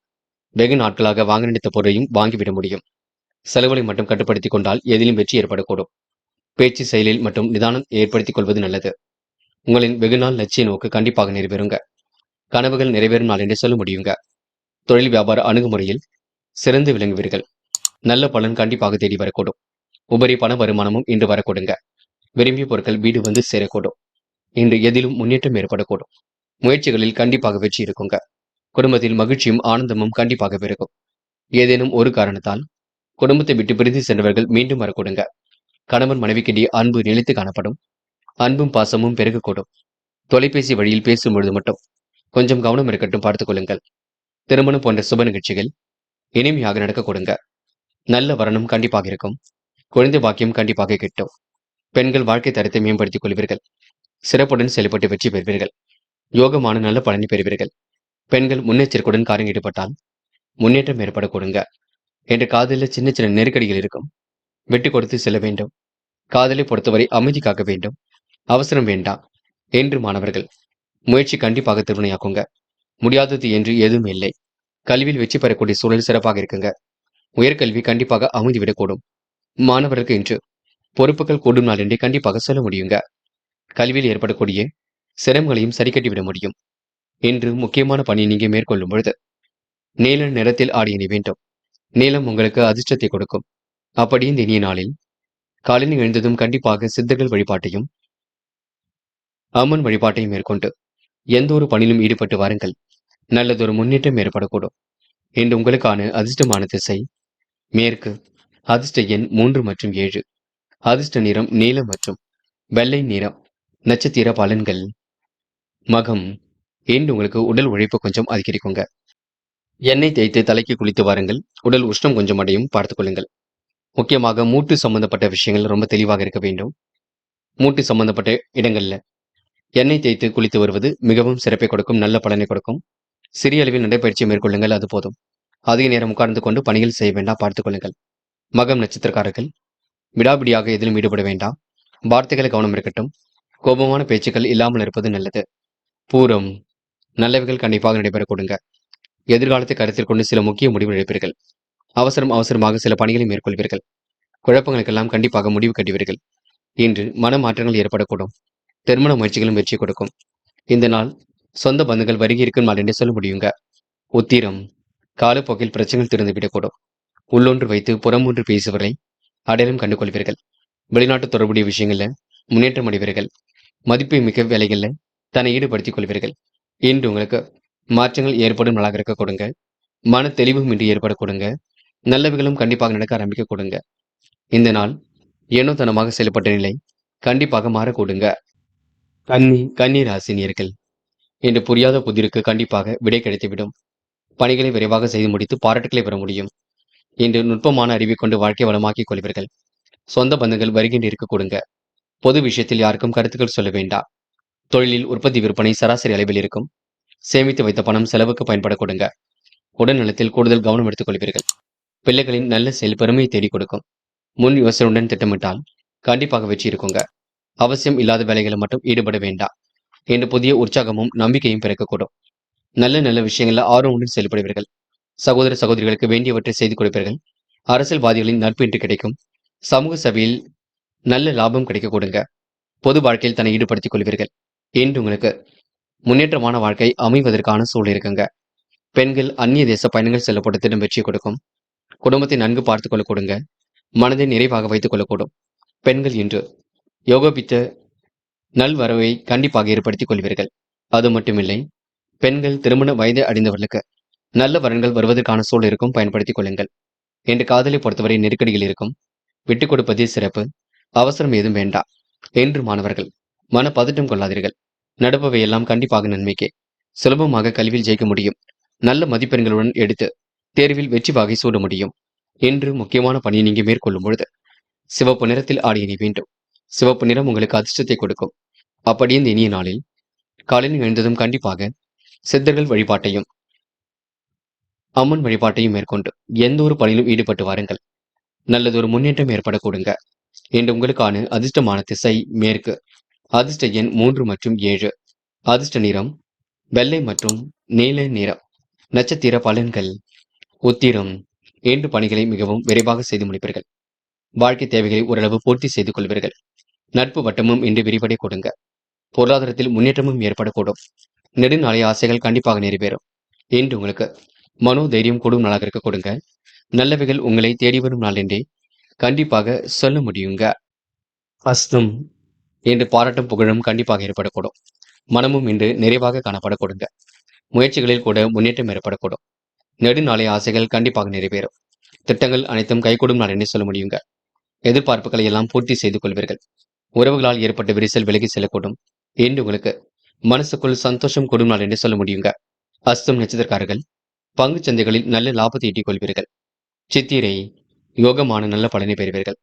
வெகு நாட்களாக வாங்க நினைத்த பொருளையும் வாங்கிவிட முடியும். செலவுகளை மட்டும் கட்டுப்படுத்திக் கொண்டால் எதிலும் வெற்றி ஏற்படக்கூடும். பேச்சு செயலில் மற்றும் நிதானம் ஏற்படுத்திக் கொள்வது நல்லது. உங்களின் வெகுநாள் லட்சிய நோக்கு கண்டிப்பாக நிறைவேறுங்க. கனவுகள் நிறைவேறும் நாள் என்று சொல்ல முடியுங்க. தொழில் வியாபார அணுகுமுறையில் சிறந்து விளங்குவீர்கள். நல்ல பலன் கண்டிப்பாக தேடி வரக்கூடும். உபரி பண வருமானமும் இன்று வரக்கூடுங்க. விரும்பிய பொருட்கள் வீடு வந்து சேரக்கூடும். இன்று எதிலும் முன்னேற்றம் ஏற்படக்கூடும். முயற்சிகளில் கண்டிப்பாக வெற்றி இருக்குங்க. குடும்பத்தில் மகிழ்ச்சியும் ஆனந்தமும் கண்டிப்பாக பெருகும். ஏதேனும் ஒரு காரணத்தால் குடும்பத்தை விட்டு பிரிந்து சென்றவர்கள் மீண்டும் வரக்கூடுங்க. கணவன் மனைவிக்கிடையே அன்பு நிலைத்து காணப்படும். அன்பும் பாசமும் பெருகக்கூடும். தொலைபேசி வழியில் பேசும் பொழுது மட்டும் கொஞ்சம் கவனம் இருக்கட்டும், பார்த்துக் கொள்ளுங்கள். திருமணம் போன்ற சுப நிகழ்ச்சிகள் இனிமையாக நடக்க கொடுங்க. நல்ல வரணும் கண்டிப்பாக இருக்கும். குழந்தை பாக்கியம் கண்டிப்பாக கிட்டும். பெண்கள் வாழ்க்கை தரத்தை மேம்படுத்திக் கொள்வீர்கள். சிறப்புடன் செயல்பட்டு வெற்றி பெறுவீர்கள். யோகமான நல்ல பலனை பெறுவீர்கள். பெண்கள் முன்னெச்சரிக்கையுடன் காரியம் ஈடுபட்டால் முன்னேற்றம் ஏற்பட கொடுங்க. என்று காதலில் சின்ன சின்ன நெருக்கடிகள் இருக்கும். விட்டு கொடுத்து செல்ல வேண்டும். காதலை பொறுத்தவரை அமைதி காக்க வேண்டும். அவசரம் வேண்டாம். என்று மாணவர்கள் முயற்சி கண்டிப்பாக திருவினையாக்குங்க. முடியாதது என்று எதுவும் இல்லை. கல்வியில் வெற்றி பெறக்கூடிய சூழல் சிறப்பாக இருக்குங்க. உயர்கல்வி கண்டிப்பாக அமைந்துவிடக்கூடும். மாணவர்களுக்கு இன்று பொறுப்புகள் கூடும் நாள் என்றே கண்டிப்பாக சொல்ல முடியுங்க. கல்வியில் ஏற்படக்கூடிய சிரமங்களையும் சரி கட்டிவிட முடியும். இன்று முக்கியமான பணியை நீங்க மேற்கொள்ளும் பொழுது நீல நிறத்தில் ஆடிய நீ வேண்டும். நீலம் உங்களுக்கு அதிர்ஷ்டத்தை கொடுக்கும். அப்படி இந்த இனிய நாளில் காலையில் எழுந்ததும் கண்டிப்பாக சித்தர்கள் வழிபாட்டையும் அம்மன் வழிபாட்டை மேற்கொண்டு எந்த ஒரு பணியிலும் ஈடுபட்டு வாருங்கள். நல்லதொரு முன்னேற்றம் ஏற்படக்கூடும். இன்று உங்களுக்கான அதிர்ஷ்டமான திசை மேற்கு. அதிர்ஷ்ட எண் 3 மற்றும் 7. அதிர்ஷ்ட நிறம் நீலம் மற்றும் வெள்ளை நிறம். நட்சத்திர பலன்கள். மகம். இன்று உங்களுக்கு உடல் உழைப்பு கொஞ்சம் அதிகரிக்குங்க. எண்ணெய் தேய்த்து தலைக்கு குளித்து வாருங்கள். உடல் உஷ்ணம் கொஞ்சம் அடையும், பார்த்துக் கொள்ளுங்கள். முக்கியமாக மூட்டு சம்பந்தப்பட்ட விஷயங்கள் ரொம்ப தெளிவாக இருக்க வேண்டும். மூட்டு சம்பந்தப்பட்ட இடங்கள்ல எண்ணெய் தேய்த்து குளித்து வருவது மிகவும் சிறப்பை கொடுக்கும், நல்ல பலனை கொடுக்கும். சிறிய அளவில் நடைப்பயிற்சி மேற்கொள்ளுங்கள், அது போதும். அதிக நேரம் உட்கார்ந்து கொண்டு பணிகள் செய்ய வேண்டாம், பார்த்துக் கொள்ளுங்கள். மகம் நட்சத்திரக்காரர்கள் விடாபிடியாக எதிலும் ஈடுபட வேண்டாம். வார்த்தைகளை கவனம் இருக்கட்டும். கோபமான பேச்சுக்கள் இல்லாமல் இருப்பது நல்லது. பூரம் நல்லவைகள் கண்டிப்பாக நடைபெற கொடுங்க. எதிர்காலத்தை கருத்தில் கொண்டு சில முக்கிய முடிவு எடுப்பீர்கள். அவசரமாக சில பணிகளை மேற்கொள்வீர்கள். குழப்பங்களுக்கெல்லாம் கண்டிப்பாக முடிவு கட்டுவீர்கள். இன்று மனமாற்றங்கள் ஏற்படக்கூடும். திருமண முயற்சிகளும் வெற்றி கொடுக்கும். இந்த நாள் சொந்த பந்துகள் வருகை இருக்கும் நாள் என்று சொல்ல முடியுங்க. உத்திரம் காலப்போக்கில் பிரச்சனைகள் திறந்துவிடக்கூடும். உள்ளொன்று வைத்து புறமொன்று பேசுவதை அடையாளம் கண்டு கொள்வீர்கள். வெளிநாட்டு தொடர்புடைய விஷயங்கள்ல முன்னேற்றம் அடைவீர்கள். மதிப்பு மிக்க வேலைகள்ல தன்னை ஈடுபடுத்திக் கொள்வீர்கள். இன்று உங்களுக்கு மாற்றங்கள் ஏற்படும் நாளாக இருக்க கொடுங்க. மன தெளிவும் இன்று ஏற்பட கொடுங்க. நல்லவைகளும் கண்டிப்பாக நடக்க ஆரம்பிக்க கொடுங்க. இந்த நாள் ஏனோதனமாக செயல்பட்ட நிலை கண்டிப்பாக மாறக்கூடுங்க. கன்னி ராசினியர்கள் இன்று புரியாத புதிருக்கு கண்டிப்பாக விடை கிடைத்துவிடும். பணிகளை விரைவாக செய்து முடித்து பாராட்டுகளை பெற முடியும். இன்று நுட்பமான அறிவை கொண்டு வாழ்க்கை வளமாக்கிக் கொள்வீர்கள். சொந்த பந்தங்கள் வருகின்ற இருக்க கொடுங்க. பொது விஷயத்தில் யாருக்கும் கருத்துக்கள் சொல்ல வேண்டாம். தொழிலில் உற்பத்தி விற்பனை சராசரி அளவில் இருக்கும். சேமித்து வைத்த பணம் செலவுக்கு பயன்பட கொடுங்க. உடல் நலத்தில் கூடுதல் கவனம் எடுத்துக் கொள்வீர்கள். பிள்ளைகளின் நல்ல செயல் பெருமையை தேடிக் கொடுக்கும். முன் யோசனையுடன் திட்டமிட்டால் கண்டிப்பாக வெற்றி இருக்குங்க. அவசியம் இல்லாத வேலைகளை மட்டும் ஈடுபட வேண்டாம். இன்று புதிய உற்சாகமும் நம்பிக்கையும் பிறக்கக்கூடும். நல்ல விஷயங்கள்ல ஆர்வமுடன் செயல்படுவீர்கள். சகோதர சகோதரிகளுக்கு வேண்டியவற்றை செய்து கொடுப்பீர்கள். அரசியல்வாதிகளின் நட்பு இன்று கிடைக்கும். சமூக சபையில் நல்ல லாபம் கிடைக்க கொடுங்க. பொது வாழ்க்கையில் தன்னை ஈடுபடுத்திக் கொள்வீர்கள். இன்று உங்களுக்கு முன்னேற்றமான வாழ்க்கை அமைவதற்கான சூழல் இருக்குங்க. பெண்கள் அந்நிய தேச பயணங்கள் செல்லப்பட்ட திட்டம் வெற்றி கொடுக்கும். குடும்பத்தை நன்கு பார்த்துக் கொள்ள கொடுங்க. மனதை நிறைவாக வைத்துக் கொள்ளக்கூடும். பெண்கள் இன்று யோகபித்த நல்வரவை கண்டிப்பாக ஏற்படுத்திக் கொள்வீர்கள். அது மட்டுமில்லை, பெண்கள் திருமண வயதை அடைந்தவர்களுக்கு நல்ல வரன்கள் வருவதற்கான சூழல் இருக்கும், பயன்படுத்திக் கொள்ளுங்கள். என்று காதலை பொறுத்தவரை நெருக்கடிகள் இருக்கும். விட்டுக் கொடுப்பதே சிறப்பு. அவசரம் ஏதும் வேண்டாம். என்று மாணவர்கள் மன பதட்டம் கொள்ளாதீர்கள். நடப்பவை எல்லாம் கண்டிப்பாக நன்மைக்கே. சுலபமாக கல்வியில் ஜெயிக்க முடியும். நல்ல மதிப்பெண்களுடன் எடுத்து தேர்வில் வெற்றி வாகை சூட முடியும். என்று முக்கியமான பணியை நீங்க மேற்கொள்ளும் பொழுது சிவப்பு நிறத்தில் ஆடை அணி வேண்டும். சிவப்பு நிறம் உங்களுக்கு அதிர்ஷ்டத்தை கொடுக்கும். அப்படி இந்த இனிய நாளில் காலையில் எழுந்ததும் கண்டிப்பாக சித்தர்கள் வழிபாட்டையும் அம்மன் வழிபாட்டையும் மேற்கொண்டு எந்த ஒரு பணியிலும் ஈடுபட்டு வாருங்கள். நல்லதொரு முன்னேற்றம் ஏற்பட கொடுங்க. இன்று உங்களுக்கான அதிர்ஷ்டமான திசை மேற்கு. அதிர்ஷ்ட எண் 3 மற்றும் 7. அதிர்ஷ்ட நிறம் வெள்ளை மற்றும் நீல நிறம். நட்சத்திர பலன்கள். உத்திரம் இன்று பணிகளை மிகவும் விரைவாக செய்து முடிப்பீர்கள். வாழ்க்கை தேவைகளை ஓரளவு பூர்த்தி செய்து கொள்வீர்கள். நட்பு வட்டமும் இன்று விரிவடை கொடுங்க. பொருளாதாரத்தில் முன்னேற்றமும் ஏற்படக்கூடும். நெடுநாளைய ஆசைகள் கண்டிப்பாக நிறைவேறும். இன்று உங்களுக்கு மனோதைரியம் கூடும் நாளாக இருக்க கொடுங்க. நல்லவைகள் உங்களை தேடி வரும் நாள் என்றே கண்டிப்பாக சொல்ல முடியுங்க. அஸ்தம் இன்று பாராட்டும் புகழும் கண்டிப்பாக ஏற்படக்கூடும். மனமும் இன்று நிறைவாக காணப்பட கொடுங்க. முயற்சிகளில் கூட முன்னேற்றம் ஏற்படக்கூடும். நெடுநாளைய ஆசைகள் கண்டிப்பாக நிறைவேறும். திட்டங்கள் அனைத்தும் கைகூடும் நாள் என்றே சொல்ல முடியுங்க. எதிர்பார்ப்புகளை எல்லாம் பூர்த்தி செய்து கொள்வீர்கள். உறவுகளால் ஏற்பட்ட விரிசல் விலகி செல்லக்கூடும். இன்று உங்களுக்கு மனசுக்குள் சந்தோஷம் கூடும் நாள் என்று சொல்ல முடியுங்க. அஸ்தம் நட்சத்திரக்காரர்கள் பங்கு சந்தைகளில் நல்ல லாபத்தை ஈட்டிக் கொள்வீர்கள். சித்திரை யோகமான நல்ல பலனை பெறுவீர்கள்.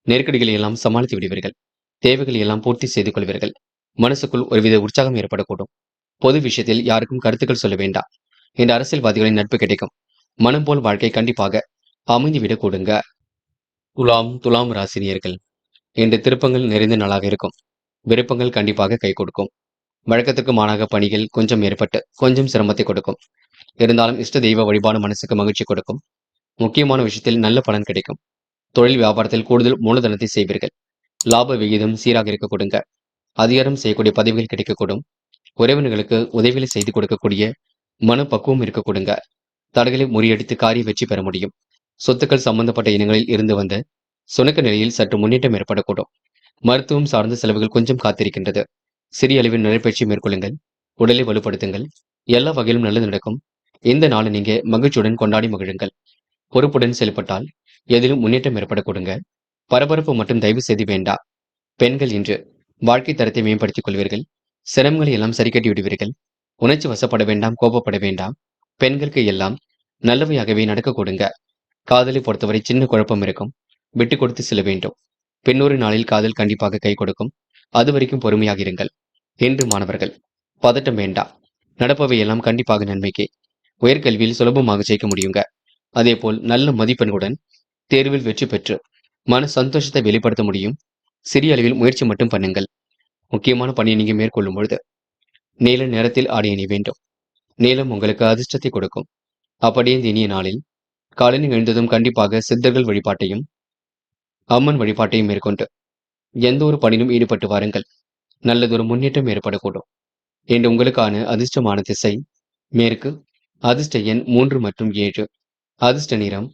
நெருக்கடிகளை எல்லாம் சமாளித்து விடுவீர்கள். தேவைகளை எல்லாம் பூர்த்தி செய்து கொள்வீர்கள். மனசுக்குள் ஒருவித உற்சாகம் ஏற்படக்கூடும். பொது விஷயத்தில் யாருக்கும் கருத்துக்கள் சொல்ல வேண்டாம். இந்த அரசியல்வாதிகளின் நட்பு கிடைக்கும். மனம் போல் வாழ்க்கை கண்டிப்பாக அமைந்துவிடக் கூடுங்க. துலாம் ராசினியர்கள் இன்று திருப்பங்கள் நிறைந்த நாளாக இருக்கும். விருப்பங்கள் கண்டிப்பாக கை கொடுக்கும். வழக்கத்துக்கு மாறாக பணிகள் கொஞ்சம் ஏற்பட்டு கொஞ்சம் சிரமத்தை கொடுக்கும். இருந்தாலும் இஷ்ட தெய்வ வழிபாடு மனசுக்கு மகிழ்ச்சி கொடுக்கும். முக்கியமான விஷயத்தில் நல்ல பலன் கிடைக்கும். தொழில் வியாபாரத்தில் கூடுதல் மூலதனத்தை செய்வீர்கள். லாப விகிதம் சீராக இருக்க கொடுங்க. அதிகாரம் செய்யக்கூடிய பதவிகள் கிடைக்கக்கூடும். உறவினர்களுக்கு உதவிகளை செய்து கொடுக்கக்கூடிய மனப்பக்குவம் இருக்க கொடுங்க. தடைகளை முறியடித்து காரிய வெற்றி பெற முடியும். சொத்துக்கள் சம்பந்தப்பட்ட இனங்களில் இருந்து வந்த சுணக்க நிலையில் சற்று முன்னேற்றம் ஏற்படக்கூடும். மருத்துவம் சார்ந்த செலவுகள் கொஞ்சம் காத்திருக்கின்றது. சிறிய அளவில் நடைப்பயிற்சி மேற்கொள்ளுங்கள். உடலை வலுப்படுத்துங்கள். எல்லா வகையிலும் நல்லது நடக்கும். இந்த நாளை நீங்க மகிழ்ச்சியுடன் கொண்டாடி மகிழுங்கள். பொறுப்புடன் செயல்பட்டால் எதிலும் முன்னேற்றம் ஏற்பட கொடுங்க. பரபரப்பு மற்றும் தயவு செய்து வேண்டாம். பெண்கள் இன்று வாழ்க்கை தரத்தை மேம்படுத்திக் கொள்வீர்கள். சிரமங்களை எல்லாம் சரி கட்டி விடுவீர்கள். உணர்ச்சி வசப்பட வேண்டாம், கோபப்பட வேண்டாம். பெண்களுக்கு எல்லாம் நல்லவையாகவே நடக்க கொடுங்க. காதலை பொறுத்தவரை சின்ன குழப்பம் இருக்கும். விட்டு கொடுத்து செல்ல வேண்டும். பின்னொரு நாளில் காதல் கண்டிப்பாக கை கொடுக்கும். அது வரைக்கும் பொறுமையாக இருங்கள். என்று மாணவர்கள் பதட்டம் வேண்டாம். நடப்பவை எல்லாம் கண்டிப்பாக நன்மைக்கே. உயர்கல்வியில் சுலபமாக ஜெயிக்க முடியுங்க. அதேபோல் நல்ல மதிப்பெண்களுடன் தேர்வில் வெற்றி பெற்று மன சந்தோஷத்தை வெளிப்படுத்த முடியும். சிறிய அளவில் முயற்சி மட்டும் பண்ணுங்கள். முக்கியமான பணியை நீங்க மேற்கொள்ளும் பொழுது நீல நேரத்தில் ஆடை அணி வேண்டும். நீலம் உங்களுக்கு அதிர்ஷ்டத்தை கொடுக்கும். அப்படியே இந்த இனிய நாளில் காலையில் எழுந்ததும் கண்டிப்பாக சித்தர்கள் வழிபாட்டையும் அம்மன் வழிபாட்டையும் மேற்கொண்டு எந்த ஒரு பணியிலும் ஈடுபட்டு வாருங்கள். நல்லதொரு முன்னேற்றம் ஏற்படக்கூடும். என்று உங்களுக்கான அதிர்ஷ்டமான திசை மேற்கு. அதிர்ஷ்ட எண் 3 மற்றும் 7. அதிர்ஷ்ட நிறம்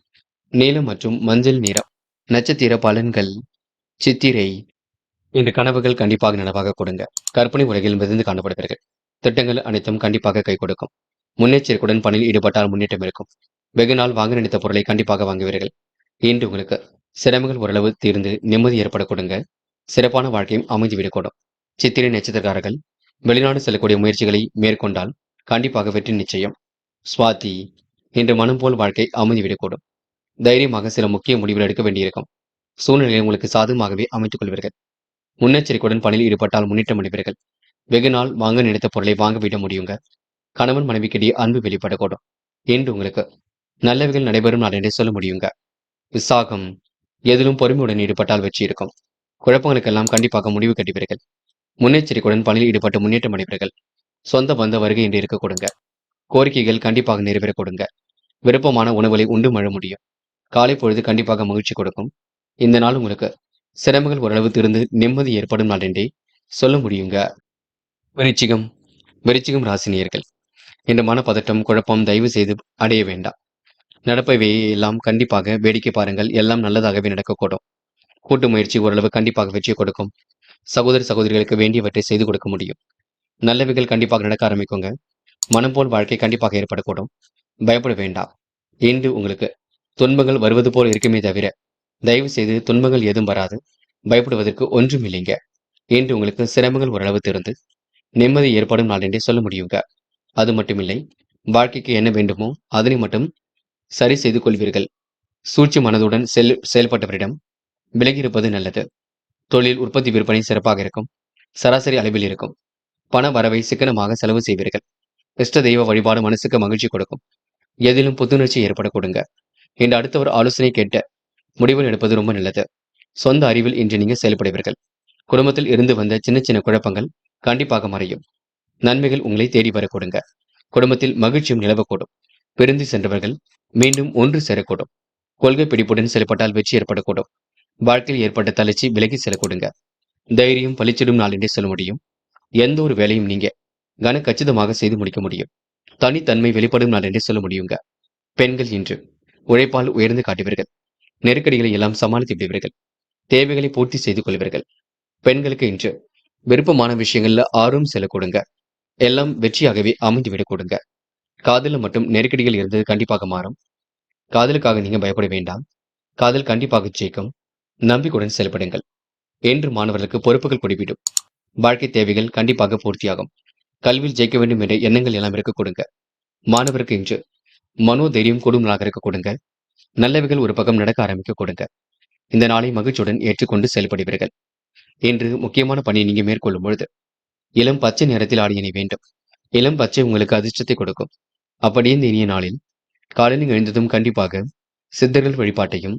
நீலம் மற்றும் மஞ்சள் நிறம். நட்சத்திர பலன்கள் சித்திரை. இந்த கனவுகள் கண்டிப்பாக நனவாக கொடுங்க. கற்பனை உலகில் மிதந்து காணப்படுவீர்கள். திட்டங்கள் அனைத்தும் கண்டிப்பாக கை கொடுக்கும். முன்னெச்சரிக்கையுடன் பணியில் ஈடுபட்டால் முன்னேற்றம் இருக்கும். வெகு நாள் வாங்க நினைத்த பொருளை கண்டிப்பாக வாங்குவீர்கள். இன்று உங்களுக்கு சிரமங்கள் ஓரளவு தீர்ந்து நிம்மதி ஏற்பட கொடுங்க. சிறப்பான வாழ்க்கையும் அமைந்துவிடக்கூடும். சித்திரை நட்சத்திரக்காரர்கள் வெளிநாடு செல்லக்கூடிய முயற்சிகளை மேற்கொண்டால் கண்டிப்பாக வெற்றி நிச்சயம். சுவாதி இன்று மனம் போல் வாழ்க்கை அமைந்துவிடக்கூடும். தைரியமாக சில முக்கிய முடிவுகள் எடுக்க வேண்டியிருக்கும். சூழ்நிலையை உங்களுக்கு சாதகமாகவே அமைத்துக் கொள்வீர்கள். முன்னெச்சரிக்கையுடன் பணியில் ஈடுபட்டால் முன்னேற்றம் அடைவீர்கள். வெகு நாள் வாங்க நினைத்த பொருளை வாங்க விட முடியுங்க. கணவன் மனைவிக்கிடையே அன்பு வெளிப்படக்கூடும். என்று உங்களுக்கு நல்லவைகள் நடைபெறும் நாள் என்றே சொல்ல முடியுங்க. விசாகம் எதிலும் பொறுமையுடன் ஈடுபட்டால் வெற்றி இருக்கும். குழப்பங்களுக்கெல்லாம் கண்டிப்பாக முடிவு கட்டுவீர்கள். முன்னெச்சரிக்கையுடன் பணியில் ஈடுபட்டு முன்னேற்றம் அடைவீர்கள். சொந்த பந்த வருகை என்று இருக்க கொடுங்க. கோரிக்கைகள் கண்டிப்பாக நிறைவேற கொடுங்க. விருப்பமான உணவுகளை உண்டு மழ முடியும். காலை பொழுது கண்டிப்பாக மகிழ்ச்சி கொடுக்கும். இந்த நாள் உங்களுக்கு சிரமங்கள் ஓரளவு திருந்து நிம்மதி ஏற்படும் நாள் என்றே சொல்ல முடியுங்க. விருச்சிகம் விருச்சிகம் ராசினியர்கள் இந்த மனப்பதட்டம் குழப்பம் தயவு செய்து அடைய வேண்டாம். நடப்பவையை எல்லாம் கண்டிப்பாக வேடிக்கை பாருங்கள். எல்லாம் நல்லதாகவே நடக்கக்கூடும். கூட்டு முயற்சி ஓரளவு கண்டிப்பாக வெற்றி கொடுக்கும். சகோதர சகோதரிகளுக்கு வேண்டியவற்றை செய்து கொடுக்க முடியும். நல்லவைகள் கண்டிப்பாக நடக்க ஆரம்பிக்குங்க. மனம் போல் வாழ்க்கை கண்டிப்பாக ஏற்படக்கூடும். பயப்பட வேண்டாம். இன்று உங்களுக்கு துன்பங்கள் வருவது போல் இருக்குமே தவிர தயவு செய்து துன்பங்கள் ஏதும் வராது. பயப்படுவதற்கு ஒன்றும் இல்லைங்க. இன்று உங்களுக்கு சிரமங்கள் ஓரளவு திருந்து நிம்மதி ஏற்படும் நாள் என்றே சொல்ல முடியுங்க. அது மட்டுமில்லை, வாழ்க்கைக்கு என்ன வேண்டுமோ அதனை மட்டும் சரி செய்து கொள்வீர்கள். சூழ்ச்சி மனதுடன் செயல்பட்டவரிடம் விலகியிருப்பது நல்லது. தொழில் உற்பத்தி விற்பனை சிறப்பாக இருக்கும். சராசரி அளவில் இருக்கும். பண வரவை சிக்கனமாக செலவு செய்வீர்கள். இஷ்ட தெய்வ வழிபாடு மனசுக்கு மகிழ்ச்சி கொடுக்கும். எதிலும் புத்துணர்ச்சி ஏற்பட கொடுங்க. இன்று அடுத்தவர் ஆலோசனை கேட்ட முடிவுகள் எடுப்பது ரொம்ப நல்லது. சொந்த அறிவில் இன்று நீங்க செயல்படுவீர்கள். குடும்பத்தில் இருந்து வந்த சின்ன சின்ன குழப்பங்கள் கண்டிப்பாக மறையும். நன்மைகள் உங்களை தேடி வர கொடுங்க. குடும்பத்தில் மகிழ்ச்சியும் நிலவக்கூடும். பிரிந்து சென்றவர்கள் மீண்டும் ஒன்று சேரக்கூடும். கொள்கை பிடிப்புடன் செயல்பட்டால் வெற்றி ஏற்படக்கூடும். வாழ்க்கையில் ஏற்பட்ட தளர்ச்சி விலகி செல்லக்கூடுங்க. தைரியம் பளிச்சிடும் நாள் என்றே சொல்ல முடியும். எந்த ஒரு வேலையும் நீங்க கச்சிதமாக செய்து முடிக்க முடியும். தனித்தன்மை வெளிப்படும் நாள் என்றே சொல்ல முடியுங்க. பெண்கள் இன்று உழைப்பால் உயர்ந்து காட்டுவீர்கள். நெருக்கடிகளை எல்லாம் சமாளித்து விடுவீர்கள். தேவைகளை பூர்த்தி செய்து கொள்வீர்கள். பெண்களுக்கு இன்று விருப்பமான விஷயங்கள்ல ஆர்வம் செல்ல கொடுங்க. எல்லாம் வெற்றியாகவே அமைந்துவிடக் கொடுங்க. காதல மட்டும் நெருக்கடிகள் இருந்தது கண்டிப்பாக மாறும். காதலுக்காக நீங்க பயப்பட வேண்டாம். காதல் கண்டிப்பாக ஜெயிக்கும். நம்பிக்கையுடன் செயல்படுங்கள். என்று மாணவர்களுக்கு பொறுப்புகள் கூடிவிடும். வாழ்க்கை தேவைகள் கண்டிப்பாக பூர்த்தியாகும். கல்வியில் ஜெயிக்க வேண்டும் என்ற எண்ணங்கள் எல்லாம் இருக்க கொடுங்க. மாணவருக்கு இன்று மனோதைரியம் கூடும் நாளாக இருக்க கொடுங்க. நல்லவைகள் ஒரு பக்கம் நடக்க ஆரம்பிக்க கொடுங்க. இந்த நாளை மகிழ்ச்சியுடன் ஏற்றுக்கொண்டு செயல்படுவீர்கள். என்று முக்கியமான பணியை நீங்க மேற்கொள்ளும் பொழுது இளம் பச்சை நிறத்தில் ஆடியணை வேண்டும். இளம் பச்சை உங்களுக்கு அதிர்ஷ்டத்தை கொடுக்கும். அப்படியே இந்த இனிய நாளில் காலையில் எழுந்ததும் கண்டிப்பாக சித்தர்கள் வழிபாட்டையும்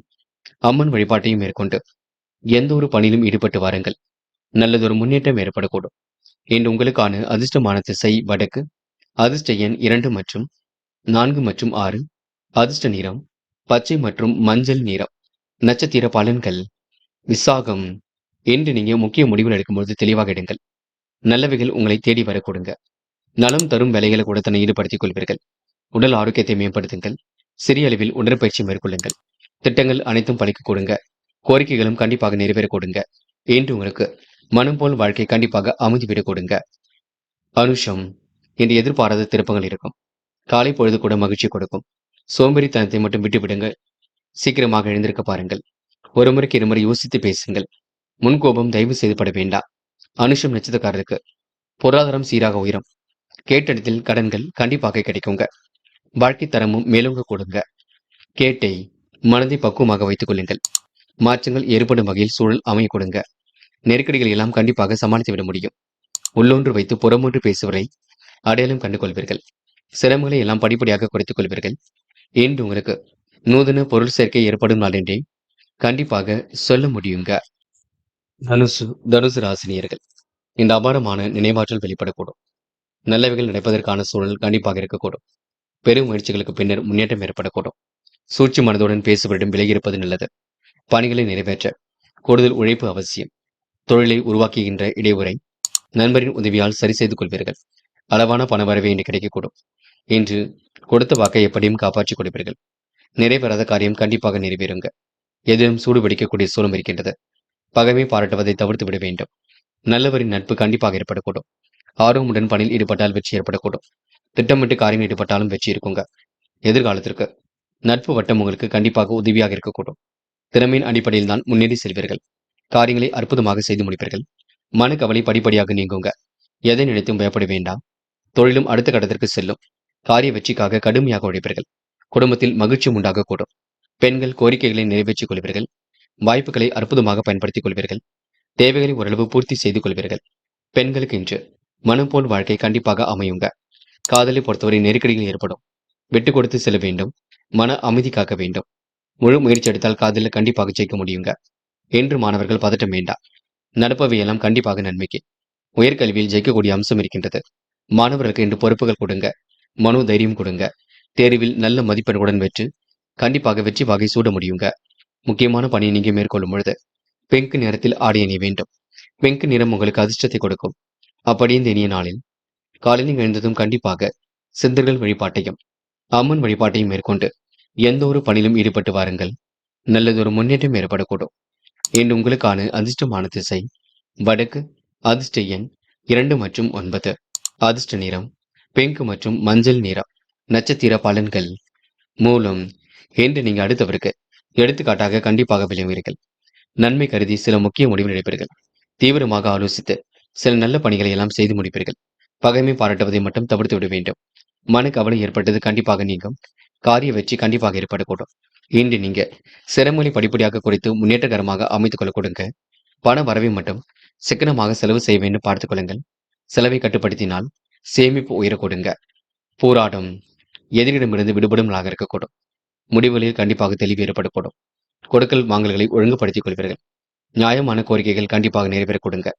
அம்மன் வழிபாட்டையும் மேற்கொண்டு எந்த ஒரு பணியிலும் ஈடுபட்டு வாருங்கள். நல்லதொரு முன்னேற்றம் ஏற்படக்கூடும். இன்று உங்களுக்கான அதிர்ஷ்டமான திசை வடக்கு. அதிர்ஷ்ட எண் 2 மற்றும் 4 மற்றும் 6. அதிர்ஷ்ட நிறம் பச்சை மற்றும் மஞ்சள் நிறம். நட்சத்திர பலன்கள் விசாகம். இன்று நீங்க முக்கிய முடிவுகள் எடுக்கும்போது தெளிவாக எடுங்கள். நல்லவைகள் உங்களை தேடி வர கொடுங்க. நலம் தரும் வேலைகளை கூட தன்னை ஈடுபடுத்திக் கொள்வீர்கள். உடல் ஆரோக்கியத்தை மேம்படுத்துங்கள். சிறிய அளவில் உடற்பயிற்சி மேற்கொள்ளுங்கள். திட்டங்கள் அனைத்தும் பலிக்க கொடுங்க. கோரிக்கைகளும் கண்டிப்பாக நிறைவேற கொடுங்க. இன்று உங்களுக்கு மனம் போல் வாழ்க்கை கண்டிப்பாக அமைதி விட கொடுங்க. அனுஷம், இன்று எதிர்பாராத திருப்பங்கள் இருக்கும். காலை பொழுது கூட மகிழ்ச்சி கொடுக்கும். சோம்பேறித்தனத்தை மட்டும் விட்டுவிடுங்க. சீக்கிரமாக எழுந்திருக்க பாருங்கள். ஒரு முறைக்கு இருமுறை யோசித்து பேசுங்கள். முன்கோபம் தயவு செய்து பட வேண்டாம். அனுஷம் நட்சத்திரக்காரருக்கு பொருளாதாரம் சீராக உயரும். கேட்டடத்தில் கடன்கள் கண்டிப்பாக கிடைக்குங்க. வாழ்க்கை தரமும் மேலோங்க கொடுங்க. கேட்டை, மனதை பக்குவமாக வைத்துக் கொள்ளுங்கள். மாற்றங்கள் ஏற்படும் வகையில் சூழல் அமைய கொடுங்க. நெருக்கடிகள் எல்லாம் கண்டிப்பாக சமாளித்து விட முடியும். உள்ளொன்று வைத்து புறமொன்று பேசுவரை அடையாளம் கண்டு கொள்வீர்கள். சிரமங்களை எல்லாம் படிப்படியாக குறைத்துக் கொள்வீர்கள். இன்று உங்களுக்கு நூதன பொருள் சேர்க்கை ஏற்படும் நாள் என்றே கண்டிப்பாக சொல்ல முடியுங்க. தனுசு தனுசு ராசினியர்கள், இந்த அபாரமான நினைவாற்றல் வெளிப்படக்கூடும். நல்லவைகள் நடப்பதற்கான சூழல் கண்டிப்பாக இருக்கக்கூடும். பெரும் முயற்சிகளுக்கு பின்னர் முன்னேற்றம் ஏற்படக்கூடும். சூழ்ச்சி மனதுடன் பேசுவரிடம் விலகியிருப்பது நல்லது. பணிகளை நிறைவேற்ற கூடுதல் உழைப்பு அவசியம். தொழிலை உருவாக்குகின்ற இடையூறை நண்பரின் உதவியால் சரி செய்து கொள்வீர்கள். அளவான பண வரவே இன்று கிடைக்கக்கூடும். இன்று கொடுத்த வாக்கை எப்படியும் காப்பாற்றிக் கொடுப்பீர்கள். நிறைவேறாத காரியம் கண்டிப்பாக நிறைவேறுங்க. எதிலும் சூடு பிடிக்கக்கூடிய சூழம் இருக்கின்றது. பகைமை பாராட்டுவதை தவிர்த்து விட வேண்டும். நல்லவரின் நட்பு கண்டிப்பாக ஏற்படக்கூடும். ஆர்வமுடன் பணியில் ஈடுபட்டால் வெற்றி ஏற்படக்கூடும். திட்டமிட்டு காரியம் ஈடுபட்டாலும் வெற்றி இருக்குங்க. எதிர்காலத்திற்கு நட்பு வட்டம் உங்களுக்கு கண்டிப்பாக உதவியாக இருக்கக்கூடும். திறமையின் அடிப்படையில் தான் முன்னேறி செல்வீர்கள். காரியங்களை அற்புதமாக செய்து முடிப்பீர்கள். மனக்கவலை படிப்படியாக நீங்குங்க. எதை நினைத்தும் பயப்பட வேண்டாம். தொழிலும் அடுத்த கட்டத்திற்கு செல்லும். காரிய வெற்றிக்காக கடுமையாக உழைப்பீர்கள். குடும்பத்தில் மகிழ்ச்சியும் உண்டாகக்கூடும். பெண்கள் கோரிக்கைகளை நிறைவேற்றிக் கொள்வீர்கள். வாய்ப்புகளை அற்புதமாக பயன்படுத்திக் கொள்வீர்கள். தேவைகளை ஓரளவு பூர்த்தி செய்து கொள்வீர்கள். பெண்களுக்கு இன்று மனம் போல் வாழ்க்கை கண்டிப்பாக அமையுங்க. காதலை பொறுத்தவரை நெருக்கடிகள் ஏற்படும். விட்டு கொடுத்து செல்ல வேண்டும். மன அமைதி காக்க வேண்டும். முழு முயற்சி எடுத்தால் காதலில் கண்டிப்பாக ஜெயிக்க முடியுங்க. என்று மாணவர்கள் பதட்டம் வேண்டாம். நடப்பவையெல்லாம் கண்டிப்பாக நன்மைக்கு. உயர்கல்வியில் ஜெயிக்கக்கூடிய அம்சம் இருக்கின்றது. மாணவர்களுக்கு இன்று பொறுப்புகள் கொடுங்க. மனோ தைரியம் கொடுங்க. தேர்வில் நல்ல மதிப்பெண்களுடன் வெற்றி கண்டிப்பாக வெற்றி வாகை சூட முடியுங்க. முக்கியமான பணியை நீங்க மேற்கொள்ளும் பொழுது பிங்க் நிறத்தில் ஆடை அணிய வேண்டும். பிங்க் நிறம் உங்களுக்கு அதிர்ஷ்டத்தை கொடுக்கும். அப்படி இந்த இனிய நாளில் காலையில் எழுந்ததும் கண்டிப்பாக சித்தர்கள் வழிபாட்டையும் அம்மன் வழிபாட்டையும் மேற்கொண்டு எந்த ஒரு பணியிலும் ஈடுபட்டு வாருங்கள். நல்லதொரு முன்னேற்றம் ஏற்படக்கூடும். இன்று உங்களுக்கான அதிர்ஷ்டமான திசை வடக்கு. அதிர்ஷ்ட எண் 2 மற்றும் 9. அதிர்ஷ்ட நிறம் பிங்க் மற்றும் மஞ்சள் நிறம். நட்சத்திர பலன்கள். மூலம், என்று நீங்க அடுத்தவருக்கு எடுத்துக்காட்டாக கண்டிப்பாக விளைவீர்கள். நன்மை கருதி சில முக்கிய முடிவுகள் எடுப்பீர்கள். தீவிரமாக ஆலோசித்து சில நல்ல பணிகளை எல்லாம் செய்து முடிப்பீர்கள். பகைமை பாராட்டுவதை மட்டும் தவிர்த்து விட வேண்டும். மனக்கவலை ஏற்பட்டது கண்டிப்பாக நீங்கும். காரிய வெற்றி கண்டிப்பாக ஏற்படக்கூடும். இன்று நீங்க சிரமங்களை படிப்படியாக குறைத்து முன்னேற்றகரமாக அமைத்துக் கொள்ள கொடுங்க. பண வரவை மட்டும் சிக்கனமாக செலவு செய்ய வேண்டும் பார்த்துக் கொள்ளுங்கள். செலவை கட்டுப்படுத்தினால் சேமிப்பு உயர கொடுங்க. போராட்டம், எதிரிடமிருந்து விடுபடும் நாளாக இருக்கக்கூடும். முடிவுகளில் கண்டிப்பாக தெளிவு ஏற்படக்கூடும். கொடுக்கல் வாங்கல்களை ஒழுங்குபடுத்திக் கொள்வீர்கள். நியாயமான கோரிக்கைகள் கண்டிப்பாக நிறைவேறக் கொடுங்க.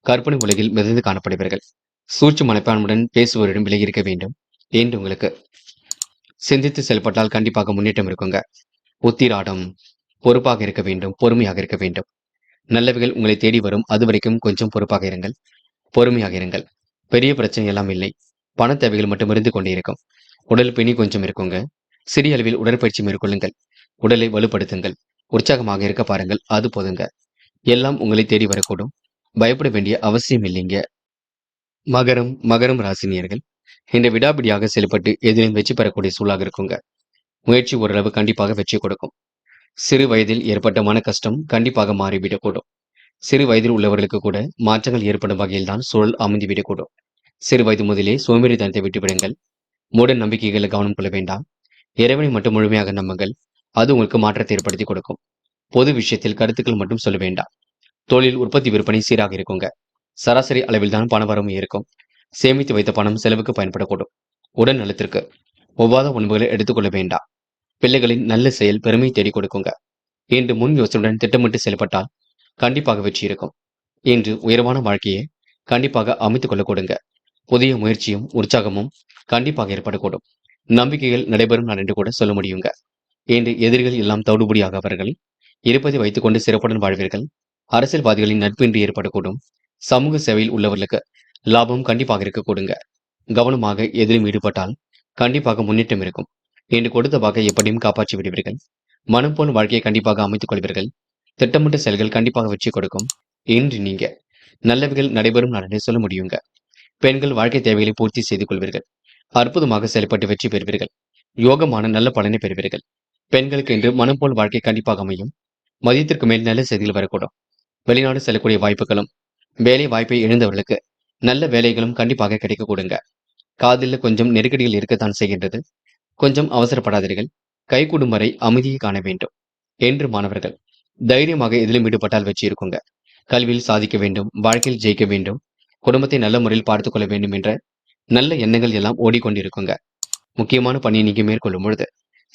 கற்பனை உலகில் மிதந்து காணப்படுவீர்கள். சூழ்ச்சி மனப்பான்மையுடன் பேசுவோரிடம் விலகி இருக்க வேண்டும் என்று உங்களுக்கு சிந்தித்து செயல்பட்டால் கண்டிப்பாக முன்னேற்றம் இருக்குங்க. உத்திராடம், பொறுப்பாக இருக்க வேண்டும். பொறுமையாக இருக்க வேண்டும். நல்லவைகள் உங்களை தேடி வரும். அது வரைக்கும் கொஞ்சம் பொறுப்பாக இருங்கள். பொறுமையாக இருங்கள். பெரிய பிரச்சனை எல்லாம் இல்லை. பண தேவைகள் மட்டும் இருந்து கொண்டே இருக்கும். உடல் பிணி கொஞ்சம் இருக்குங்க. சிறிய அளவில் உடற்பயிற்சி மேற்கொள்ளுங்கள். உடலை வலுப்படுத்துங்கள். உற்சாகமாக இருக்க பாருங்கள். அது போதுங்க. எல்லாம் உங்களை தேடி வரக்கூடும். பயப்பட வேண்டிய அவசியம் இல்லைங்க. மகரம் மகரம் ராசினியர்கள், இந்த விடாபிடியாக செயல்பட்டு எதிலும் வெற்றி பெறக்கூடிய சூழலாக இருக்குங்க. முயற்சி ஓரளவு கண்டிப்பாக வெற்றி கொடுக்கும். சிறு வயதில் ஏற்பட்ட மன கஷ்டம் கண்டிப்பாக மாறிவிடக்கூடும். சிறு வயதில் உள்ளவர்களுக்கு கூட மாற்றங்கள் ஏற்படும் வகையில் தான் சூழல் அமைந்துவிடக்கூடும். சிறு வயது முதலே சோம்பேறித்தனத்தை விட்டுவிடுங்கள். மூட நம்பிக்கைகளை கவனம் கொள்ள வேண்டாம். இறைவனை மட்டும் முழுமையாக நம்புங்கள். அது உங்களுக்கு மாற்றத்தை ஏற்படுத்தி கொடுக்கும். பொது விஷயத்தில் கருத்துக்கள் மட்டும் சொல்ல வேண்டாம். தொழில் உற்பத்தி விற்பனை சீராக இருக்குங்க. சராசரி அளவில் தான் பணவரவும் இருக்கும். சேமித்து வைத்த பணம் செலவுக்கு பயன்படக்கூடும். உடல் நலத்திற்கு ஒவ்வாத உணவுகளை எடுத்துக்கொள்ள வேண்டாம். பிள்ளைகளின் நல்ல செயல் பெருமை தேடி கொடுக்குங்க. இன்று முன் யோசனையுடன் திட்டமிட்டு செயல்பட்டால் கண்டிப்பாக வெற்றி இருக்கும். இன்று உயர்வான வாழ்க்கையை கண்டிப்பாக அமைத்துக் கொள்ள கொடுங்க. புதிய முயற்சியும் உற்சாகமும் கண்டிப்பாக ஏற்படக்கூடும். நம்பிக்கைகள் நடைபெறும் நான் என்று கூட சொல்ல முடியுங்க. இன்று எதிரிகள் எல்லாம் தவிடுபடியாக அவர்கள் இருப்பதை வைத்துக் கொண்டு சிறப்புடன் வாழ்வீர்கள். அரசியல்வாதிகளின் நட்பின்றி ஏற்படக்கூடும். சமூக சேவையில் உள்ளவர்களுக்கு லாபம் கண்டிப்பாக இருக்க கொடுங்க. கவனமாக எதிலும் ஈடுபட்டால் கண்டிப்பாக முன்னேற்றம் இருக்கும். இன்று கொடுத்த வாக்கை எப்படியும் காப்பாற்றி விடுவீர்கள். மனம் போல் வாழ்க்கையை கண்டிப்பாக அமைத்துக் கொள்வீர்கள். திட்டமிட்ட செயல்கள் கண்டிப்பாக வெற்றி கொடுக்கும். இன்று நீங்க நல்லவைகள் நடைபெறும் நாளே சொல்ல முடியுங்க. பெண்கள் வாழ்க்கை தேவைகளை பூர்த்தி செய்து கொள்வீர்கள். அற்புதமாக செயல்பட்டு வெற்றி பெறுவீர்கள். யோகமான நல்ல பலனை பெறுவீர்கள். பெண்களுக்கு இன்று மனம் போல் வாழ்க்கை கண்டிப்பாக அமையும். மதியத்திற்கு மேல் நல்ல செய்திகள் வரக்கூடும். வெளிநாடு செல்லக்கூடிய வாய்ப்புகளும், வேலை வாய்ப்பை இழந்தவர்களுக்கு நல்ல வேலைகளும் கண்டிப்பாக கிடைக்க கொடுங்க. காதலில் கொஞ்சம் நெருக்கடிகள் இருக்கத்தான் செய்கின்றது. கொஞ்சம் அவசரப்படாதீர்கள். கைகூடும் வரை அமைதியை காண வேண்டும். என்று மாணவர்கள் தைரியமாக எதிலும் ஈடுபட்டால் வெற்றி இருக்குங்க. கல்வியில் சாதிக்க வேண்டும், வாழ்க்கையில் ஜெயிக்க வேண்டும், குடும்பத்தை நல்ல முறையில் பார்த்துக் கொள்ள வேண்டும் என்ற நல்ல எண்ணங்கள் எல்லாம் ஓடிக்கொண்டிருக்குங்க. முக்கியமான பணியை நீங்க மேற்கொள்ளும் பொழுது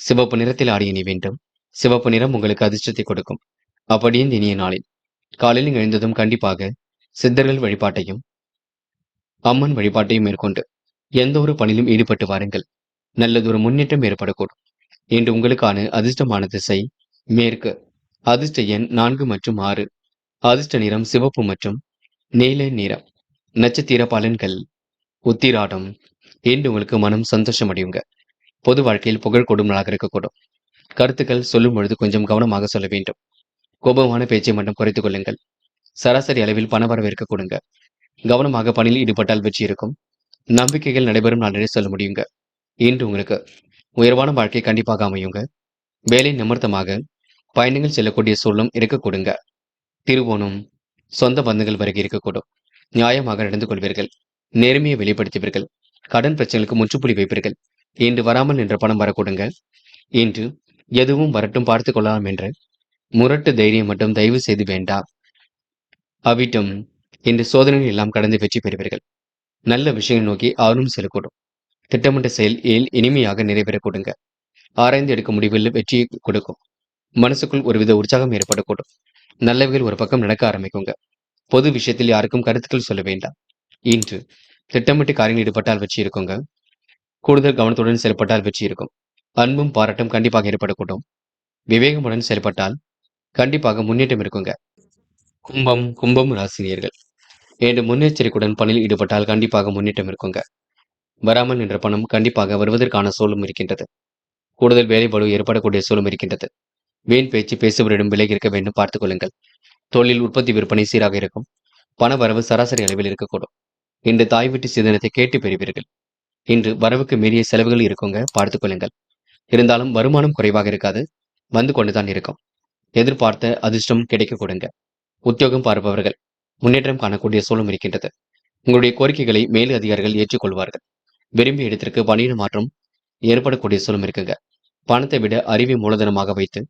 சிவப்பு நிறத்தில் ஆடை அணி வேண்டும். சிவப்பு நிறம் உங்களுக்கு அதிர்ஷ்டத்தை கொடுக்கும். அப்படியே இந்த இனிய நாளில் காலையில் எழுந்ததும் கண்டிப்பாக சித்தர்கள் வழிபாட்டையும் அம்மன் வழிபாட்டையும் மேற்கொண்டு எந்த ஒரு பணியிலும் ஈடுபட்டு வாருங்கள். நல்லதொரு முன்னேற்றம் ஏற்படக்கூடும். இன்று உங்களுக்கான அதிர்ஷ்டமான திசை மேற்கு. அதிர்ஷ்ட எண் 4 மற்றும் 6. அதிர்ஷ்ட நிறம் சிவப்பு மற்றும் நீல நிறம். நட்சத்திர பலன்கள். உத்திராடம். இன்று உங்களுக்கு மனம் சந்தோஷம் அடையுங்க. பொது வாழ்க்கையில் புகழ் கொடும் நாளாக இருக்கக்கூடும். கருத்துக்கள் சொல்லும் பொழுது கொஞ்சம் கவனமாக சொல்ல வேண்டும். கோபமான பேச்சை மட்டும் குறைத்துக் கொள்ளுங்கள். சராசரி அளவில் பணவரவு இருக்க கொடுங்க. கவனமாக பணியில் ஈடுபட்டால் வெற்றி இருக்கும். நம்பிக்கைகள் நடைபெறும் நாளே சொல்ல முடியுங்க. இன்று உங்களுக்கு உயர்வான வாழ்க்கை கண்டிப்பாக அமையுங்க. வேலை நிமித்தமாக பயணங்கள் செல்லக்கூடிய சூழலும் இருக்க கொடுங்க. திருவோணம். சொந்த பந்தங்கள் வருகை இருக்கக்கூடும். நியாயமாக நடந்து கொள்வீர்கள். நேர்மையை வெளிப்படுத்துவீர்கள். கடன் பிரச்சனைகளுக்கு முற்றுப்புள்ளி வைப்பீர்கள். இன்று வராமல் நின்ற பணம் வரக்கூடுங்க. இன்று எதுவும் வரட்டும் பார்த்துக் கொள்ளலாம் என்று முரட்டு தைரியம் மட்டும் தயவு செய்து வேண்டாம். அவிட்டம். இன்று சோதனைகள் எல்லாம் கடந்து வெற்றி பெறுவீர்கள். நல்ல விஷயங்கள் நோக்கி ஆர்வம் செல்லக்கூடும். திட்டமிட்ட செயல் இனிமையாக நிறைவேற கொடுங்க. ஆராய்ந்து எடுக்க முடிவில் வெற்றியை கொடுக்கும். மனசுக்குள் ஒருவித உற்சாகம் ஏற்படக்கூடும். நல்லவைகள் ஒரு பக்கம் நடக்க ஆரம்பிக்குங்க. பொது விஷயத்தில் யாருக்கும் கருத்துக்கள் சொல்ல வேண்டாம். இன்று திட்டமிட்டு காரியங்கள் ஈடுபட்டால் வெற்றி இருக்குங்க. கூடுதல் கவனத்துடன் செயல்பட்டால் வெற்றி இருக்கும். அன்பும் பாராட்டும் கண்டிப்பாக ஏற்படக்கூடும். விவேகமுடன் செயல்பட்டால் கண்டிப்பாக முன்னேற்றம் இருக்குங்க. கும்பம் ராசினியர்கள் என்று முன்னெச்சரிக்கையுடன் பணியில் ஈடுபட்டால் கண்டிப்பாக முன்னேற்றம் இருக்குங்க. வராமல் நின்ற பணம் கண்டிப்பாக வருவதற்கான சூழலும் இருக்கின்றது. கூடுதல் வேலை பளு ஏற்படக்கூடிய சூழலும் இருக்கின்றது. வீண் பேச்சு பேசுபவரிடம் விலகி இருக்க வேண்டும், பார்த்துக் கொள்ளுங்கள். தொழில் உற்பத்தி விற்பனை சீராக இருக்கும். பண வரவு சராசரி அளவில் இருக்கக்கூடும். இன்று தாய் வீட்டு சிந்தனத்தை கேட்டு பெறுவீர்கள். இன்று வரவுக்கு மீறிய செலவுகள் இருக்குங்க, பார்த்துக் கொள்ளுங்கள். இருந்தாலும் வருமானம் குறைவாக இருக்காது, வந்து கொண்டுதான் இருக்கும். எதிர்பார்த்த அதிர்ஷ்டம் கிடைக்க கொடுங்க. உத்தியோகம் பார்ப்பவர்கள் முன்னேற்றம் காணக்கூடிய சூழலும் இருக்கின்றது. உங்களுடைய கோரிக்கைகளை மேல் அதிகாரிகள் ஏற்றுக்கொள்வார்கள். விரும்பிய இடத்திற்கு பணியிட மாற்றம் ஏற்படக்கூடிய சூழலும் இருக்குங்க. பணத்தை விட அறிவை மூலதனமாக வைத்து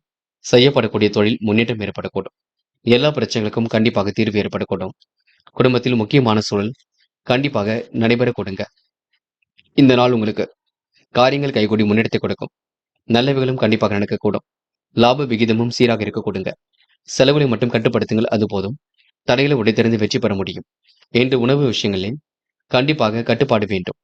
செய்யப்படக்கூடிய தொழில் முன்னேற்றம் ஏற்படக்கூடும். எல்லா பிரச்சனைகளுக்கும் கண்டிப்பாக தீர்வு ஏற்படக்கூடும். குடும்பத்தில் முக்கியமான சூழல் கண்டிப்பாக நடைபெற கொடுங்க. இந்த நாள் உங்களுக்கு காரியங்கள் கைகூடி முன்னெடுத்து கொடுக்கும். நல்லவைகளும் கண்டிப்பாக நடக்கக்கூடும். லாப விகிதமும் சீராக இருக்க கொடுங்க. செலவுகளை மட்டும் கட்டுப்படுத்துங்கள், அது போதும். தடைகளை உடைத்தெறிந்து வெற்றி பெற முடியும். என்று உணவு விஷயங்களில் கண்டிப்பாக கட்டுப்பாடு வேண்டும்.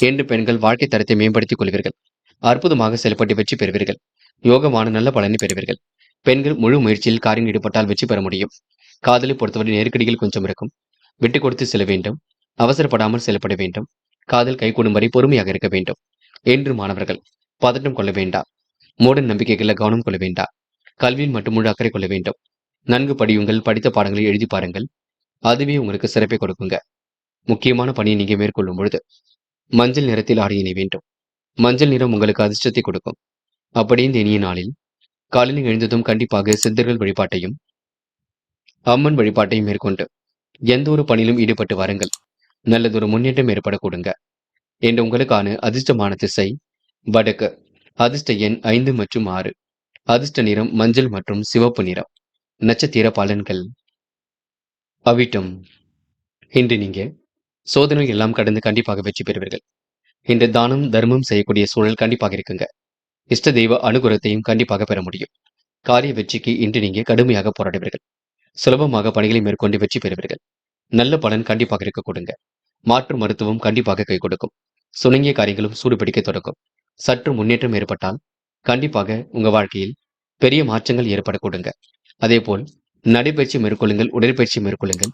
என்று பெண்கள் வாழ்க்கை தரத்தை மேம்படுத்திக் கொள்வீர்கள். அற்புதமாக செயல்பட்டு வெற்றி பெறுவீர்கள். யோகமான நல்ல பலனை பெறுவீர்கள். பெண்கள் முழு முயற்சியில் காரியம் ஈடுபட்டால் வெற்றி பெற முடியும். காதலை பொறுத்தவரை நெருக்கடிகள் கொஞ்சம் இருக்கும். விட்டு கொடுத்து செல்ல வேண்டும். அவசரப்படாமல் செயல்பட வேண்டும். காதல் கைகூடும் வரை பொறுமையாக இருக்க வேண்டும். என்று மாணவர்கள் பதட்டம் கொள்ள வேண்டாம். மூட நம்பிக்கைகளில் கவனம் கொள்ள வேண்டாம். கல்வியில் மட்டும் முழு அக்கறை கொள்ள வேண்டும். நன்கு படியுங்கள். படித்த பாடங்களை எழுதி பாருங்கள். அதுவே உங்களுக்கு சிறப்பை கொடுக்குங்க. முக்கியமான பணியை நீங்க மேற்கொள்ளும் பொழுது மஞ்சள் நிறத்தில் ஆடை அணிய வேண்டும். மஞ்சள் நிறம் உங்களுக்கு அதிர்ஷ்டத்தை கொடுக்கும். அப்படி இந்த இனிய நாளில் காலையில் எழுந்ததும் கண்டிப்பாக சித்தர்கள் வழிபாட்டையும் அம்மன் வழிபாட்டையும் மேற்கொண்டு எந்த ஒரு பணியிலும் ஈடுபட்டு வாருங்கள். நல்லதொரு முன்னேற்றம் ஏற்பட கொடுங்க. என்று உங்களுக்கான அதிர்ஷ்டமான திசை வடக்கு. அதிர்ஷ்ட எண் 5 மற்றும் 6. அதிர்ஷ்ட நிறம் மஞ்சள் மற்றும் சிவப்பு நிறம். நட்சத்திர பலன்கள். அவிட்டம். இன்று நீங்க சோதனை எல்லாம் கடந்து கண்டிப்பாக வெற்றி பெறுவீர்கள். இன்று தானம் தர்மம் செய்யக்கூடிய சூழல் கண்டிப்பாக இருக்குங்க. இஷ்ட தெய்வ அனுகிரகத்தையும் கண்டிப்பாக பெற முடியும். காரிய வெற்றிக்கு இன்று நீங்க கடுமையாக போராடுவீர்கள். சுலபமாக பணிகளை மேற்கொண்டு வெற்றி பெறுவீர்கள். நல்ல பலன் கண்டிப்பாக இருக்க கொடுங்க. மாற்று மருத்துவம் கண்டிப்பாக கை கொடுக்கும். சுணங்கிய காரியங்களும் சூடுபிடிக்க தொடங்கும். சற்று முன்னேற்றம் ஏற்பட்டால் கண்டிப்பாக உங்க வாழ்க்கையில் பெரிய மாற்றங்கள் ஏற்பட கொடுங்க. அதே போல் நடைபயிற்சி மேற்கொள்ளுங்கள், உடற்பயிற்சி மேற்கொள்ளுங்கள்.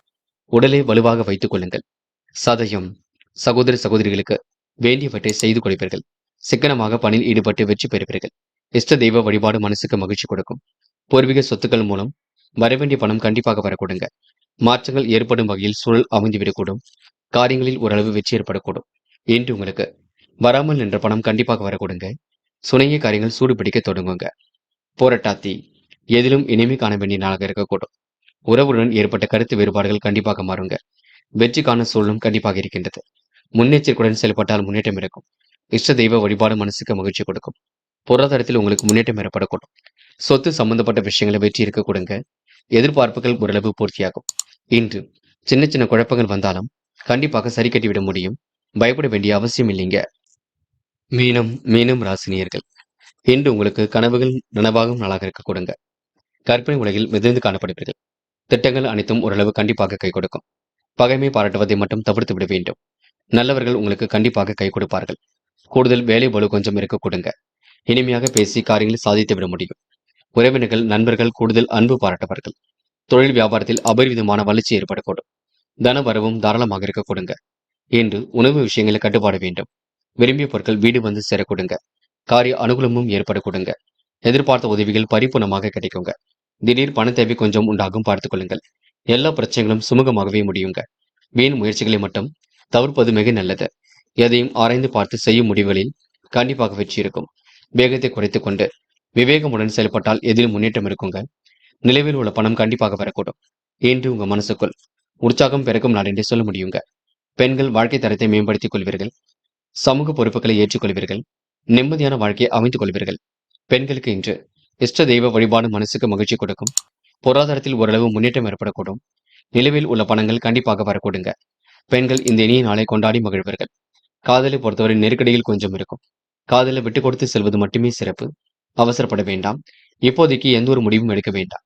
உடலை வலுவாக வைத்துக் கொள்ளுங்கள். சதயம். சகோதர சகோதரிகளுக்கு வேண்டியவற்றை செய்து கொடுப்பீர்கள். சிக்கனமாக பணியில் ஈடுபட்டு வெற்றி பெறுவீர்கள். இஷ்ட தெய்வ வழிபாடு மனசுக்கு மகிழ்ச்சி கொடுக்கும். பூர்வீக சொத்துக்கள் மூலம் வரவேண்டிய பணம் கண்டிப்பாக வரக்கூடுங்க. மாற்றங்கள் ஏற்படும் வகையில் சூழல் அமைந்துவிடக்கூடும். காரியங்களில் ஓரளவு வெற்றி ஏற்படக்கூடும். இன்று உங்களுக்கு வராமல் நின்ற பணம் கண்டிப்பாக வரக்கூடுங்க. சுணங்கிய காரியங்கள் சூடு பிடிக்க தொடங்குங்க. போராட்டாத்தி எதிலும் இனிமை காண வேண்டிய நாளாக இருக்கக்கூடும். உறவுடன் ஏற்பட்ட கருத்து வேறுபாடுகள் கண்டிப்பாக மாறுங்க. வெற்றிக்கான சூழலும் கண்டிப்பாக இருக்கின்றது. முன்னெச்சரிக்கையுடன் செயல்பட்டால் முன்னேற்றம் இருக்கும். இஷ்ட தெய்வ வழிபாடு மனசுக்கு மகிழ்ச்சி கொடுக்கும். பொருளாதாரத்தில் உங்களுக்கு முன்னேற்றம் ஏற்படக்கூடும். சொத்து சம்பந்தப்பட்ட விஷயங்களை வெற்றி இருக்க கொடுங்க. எதிர்பார்ப்புகள் ஓரளவு பூர்த்தியாகும். இன்று சின்ன சின்ன குழப்பங்கள் வந்தாலும் கண்டிப்பாக சரி கட்டிவிட முடியும். பயப்பட வேண்டிய அவசியம் இல்லைங்க. மீனம் ராசினியர்கள், இன்று உங்களுக்கு கனவுகள் நனவாகும் நாளாக இருக்க கொடுங்க. கற்பனை உலகில் மிதந்து காணப்படுவீர்கள். திட்டங்கள் அனைத்தும் ஓரளவு கண்டிப்பாக கை கொடுக்கும். பகைமை பாராட்டுவதை மட்டும் தவிர்த்து விட வேண்டும். நல்லவர்கள் உங்களுக்கு கண்டிப்பாக கை கொடுப்பார்கள். கூடுதல் வேலை பளு கொஞ்சம் இருக்க கொடுங்க. இனிமையாக பேசி காரியங்களை சாதித்து விட முடியும். உறவினர்கள் நண்பர்கள் கூடுதல் அன்பு பாராட்டுவார்கள். தொழில் வியாபாரத்தில் அபரிவிதமான வளர்ச்சி ஏற்படக்கூடும். தன வரவும் தாராளமாக இருக்க கொடுங்க. இன்று உணவு விஷயங்களை கட்டுப்பாட வேண்டும். விரும்பிய பொருட்கள் வீடு வந்து சேர கொடுங்க. காரிய அனுகூலமும் ஏற்பட கொடுங்க. எதிர்பார்த்த உதவிகள் பரிபூர்ணமாக கிடைக்குங்க. திடீர் பண தேவை கொஞ்சம் உண்டாகும் பார்த்துக் கொள்ளுங்கள். எல்லா பிரச்சனைகளும் சுமூகமாகவே முடியுங்க. வீண் முயற்சிகளை மட்டும் தவிர்ப்பது மிக நல்லது. எதையும் ஆராய்ந்து பார்த்து செய்யும் முடிவுகளில் கண்டிப்பாக வெற்றி இருக்கும். வேகத்தை குறைத்துக் கொண்டு விவேகமுடன் செயல்பட்டால் எதிலும் முன்னேற்றம் இருக்குங்க. நிலவில் உள்ள பணம் கண்டிப்பாக வரக்கூடும். இன்று உங்க மனசுக்குள் உற்சாகம் பிறக்கும் நாள் என்றே சொல்ல முடியுங்க. பெண்கள் வாழ்க்கை தரத்தை மேம்படுத்திக் கொள்வீர்கள். சமூக பொறுப்புகளை ஏற்றுக்கொள்வீர்கள். நிம்மதியான வாழ்க்கையை அமைத்துக் கொள்வீர்கள். பெண்களுக்கு இன்று இஷ்ட தெய்வ வழிபாடு மனசுக்கு மகிழ்ச்சி கொடுக்கும். பொருளாதாரத்தில் ஓரளவு முன்னேற்றம் ஏற்படக்கூடும். நிலவில் உள்ள பணங்கள் கண்டிப்பாக வரக்கூடுங்க. பெண்கள் இந்த இனிய நாளை கொண்டாடி மகிழ்வர்கள். காதலை பொறுத்தவரை நெருக்கடியில் கொஞ்சம் இருக்கும். காதலை விட்டுக் கொடுத்து செல்வது மட்டுமே சிறப்பு. அவசரப்பட வேண்டாம். இப்போதைக்கு எந்த ஒரு முடிவும் எடுக்க வேண்டாம்.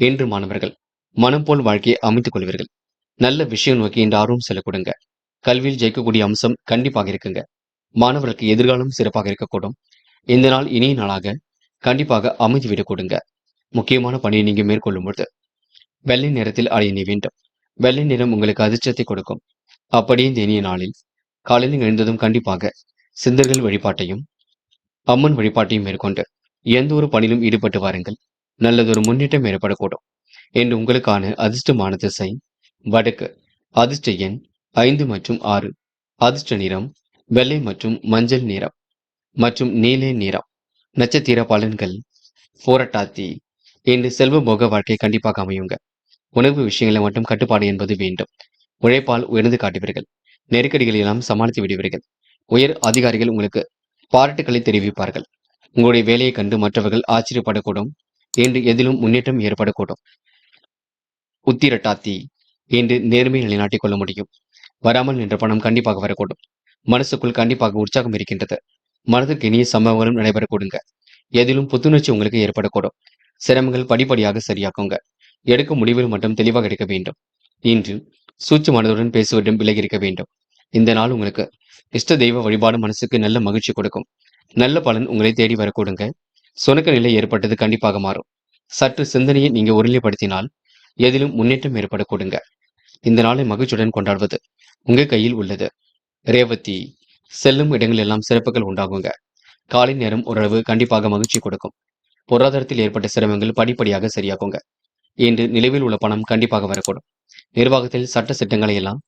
இன்று மாணவர்கள் மனம் போல் வாழ்க்கையை அமைத்துக் கொள்வீர்கள். நல்ல விஷயம் நோக்கி இன்று ஆர்வம் செல்லக்கூடுங்க. கல்வியில் ஜெயிக்கக்கூடிய அம்சம் கண்டிப்பாக இருக்குங்க. மாணவர்களுக்கு எதிர்காலம் சிறப்பாக இருக்கக்கூடும். இந்த நாள் இனிய நாளாக கண்டிப்பாக அமைந்துவிடக் கொடுங்க. முக்கியமான பணியை நீங்க மேற்கொள்ளும் பொழுது வெள்ளை நிறத்தில் அணிய வேண்டும். வெள்ளை நிறம் உங்களுக்கு அதிர்ஷ்டத்தை கொடுக்கும். அப்படியே இந்த இனிய நாளில் காலையில் எழுந்ததும் கண்டிப்பாக சித்தர்கள் வழிபாட்டையும் அம்மன் வழிபாட்டையும் மேற்கொண்டு எந்த ஒரு பணியிலும் ஈடுபட்டு வாருங்கள். நல்லதொரு முன்னேற்றம் ஏற்படக்கூடும். என்று உங்களுக்கான அதிர்ஷ்டமான திசை வடக்கு. அதிர்ஷ்ட எண் 5 மற்றும் 6. அதிர்ஷ்ட நிறம் வெள்ளை மற்றும் மஞ்சள் நிறம் மற்றும் நீல நிறம். நட்சத்திர பலன்கள் போராட்டாத்தி. இன்று செல்வ போக வாழ்க்கை கண்டிப்பாக அமையுங்க. உணவு விஷயங்களை மட்டும் கட்டுப்பாடு என்பது வேண்டும். உழைப்பால் உயர்ந்து காட்டுவீர்கள். நெருக்கடிகளை எல்லாம் சமாளித்து விடுவீர்கள். உயர் அதிகாரிகள் உங்களுக்கு பாராட்டுக்களை தெரிவிப்பார்கள். உங்களுடைய வேலையை கண்டு மற்றவர்கள் ஆச்சரியப்படக்கூடும். என்று எதிலும் முன்னேற்றம் ஏற்படக்கூடும். உத்திரட்டாத்தி. என்று நேர்மையை நிலைநாட்டிக் கொள்ள முடியும். வராமல் நின்ற பணம் கண்டிப்பாக வரக்கூடும். மனசுக்குள் கண்டிப்பாக உற்சாகம் இருக்கின்றது. மனதுக்கு இனிய சம்பவங்களும் நடைபெறக்கூடுங்க. எதிலும் புத்துணர்ச்சி உங்களுக்கு ஏற்படக்கூடும். சிரமங்கள் படிப்படியாக சரியாக்குங்க. எடுக்கும் முடிவில் மட்டும் தெளிவாக எடுக்க வேண்டும். இன்று சூட்ச மனதுடன் பேசுவதும் விலகி இருக்க வேண்டும். இந்த நாள் உங்களுக்கு இஷ்ட தெய்வ வழிபாடு மனசுக்கு நல்ல மகிழ்ச்சி கொடுக்கும். நல்ல பலன் உங்களை தேடி வரக்கூடுங்க. சுணக்க நிலை ஏற்பட்டது கண்டிப்பாக மாறும். சற்று சிந்தனையை நீங்க ஒருநிலைப்படுத்தினால் எதிலும் முன்னேற்றம் ஏற்படக்கூடுங்க. இந்த நாளை மகிழ்ச்சியுடன் கொண்டாடுவது உங்க கையில் உள்ளது. ரேவதி. செல்லும் இடங்கள் எல்லாம் சிறப்புகள் உண்டாகுங்க. காலை நேரம் ஓரளவு கண்டிப்பாக மகிழ்ச்சி கொடுக்கும். பொருளாதாரத்தில் ஏற்பட்ட சிரமங்கள் படிப்படியாக சரியாகுங்க. இன்று நிலவில் உள்ள பணம் கண்டிப்பாக வரக்கூடும். நிர்வாகத்தில் சட்ட சிட்டங்களை எல்லாம்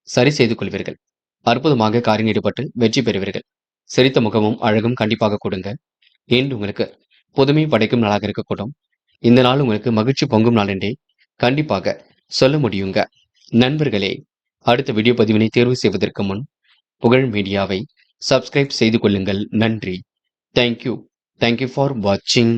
சரி செய்து கொள்வீர்கள். அற்புதமாக காரியம் ஈடுபட்டு வெற்றி பெறுவீர்கள். சிரித்த முகமும் அழகும் கண்டிப்பாக கொடுங்க. இன்று உங்களுக்கு புதுமை படைக்கும் நாளாக இருக்கக்கூடும். இந்த நாள் உங்களுக்கு மகிழ்ச்சி பொங்கும் நாள் என்றே கண்டிப்பாக சொல்ல முடியுங்க. நண்பர்களே, அடுத்த வீடியோ பதிவினை தேர்வு செய்வதற்கு முன் புகழ் மீடியாவை சப்ஸ்கிரைப் செய்து கொள்ளுங்கள். நன்றி. தேங்க்யூ ஃபார் வாட்சிங்.